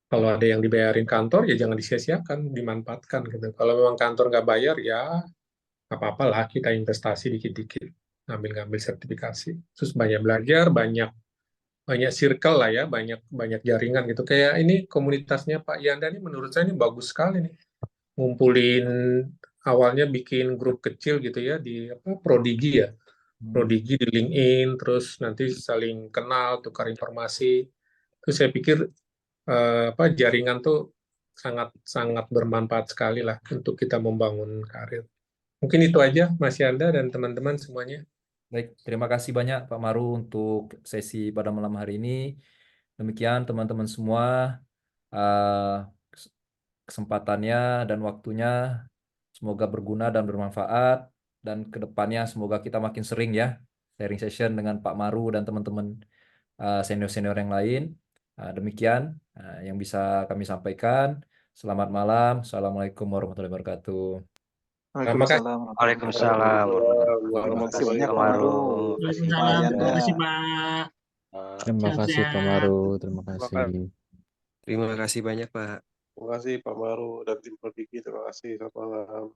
Kalau ada yang dibayarin kantor ya jangan disia-siakan, dimanfaatkan gitu. Kalau memang kantor nggak bayar ya apa-apa lah kita investasi dikit-dikit, ngambil-ngambil sertifikasi. Terus banyak belajar, banyak banyak circle lah ya, banyak banyak jaringan gitu. Kayak ini komunitasnya Pak Yanda ini menurut saya ini bagus sekali nih. Ngumpulin awalnya bikin grup kecil gitu ya di apa Prodigi ya. Prodigi di LinkedIn, terus nanti saling kenal, tukar informasi. Terus saya pikir apa jaringan tuh sangat sangat bermanfaat sekali lah untuk kita membangun karir. Mungkin itu aja Mas Yanda dan teman-teman semuanya. Baik, terima kasih banyak Pak Maru untuk sesi pada malam hari ini. Demikian teman-teman semua, eh, kesempatannya dan waktunya semoga berguna dan bermanfaat. Dan kedepannya semoga kita makin sering ya sharing session dengan Pak Maru dan teman-teman senior-senior yang lain. Demikian yang bisa kami sampaikan. Selamat malam. Assalamualaikum warahmatullahi wabarakatuh. Terima kasih. Waalaikumsalam. Waalaikumsalam. Terima kasih banyak Pak Pak Maru. Maru. Waalaikumsalam. Yanda. Terima kasih Pak. Terima kasih Pak Sehat-sehat. Maru, terima kasih. Terima kasih banyak Pak. Terima kasih Pak Maru dan tim Prodigi. Terima kasih. Selamat malam.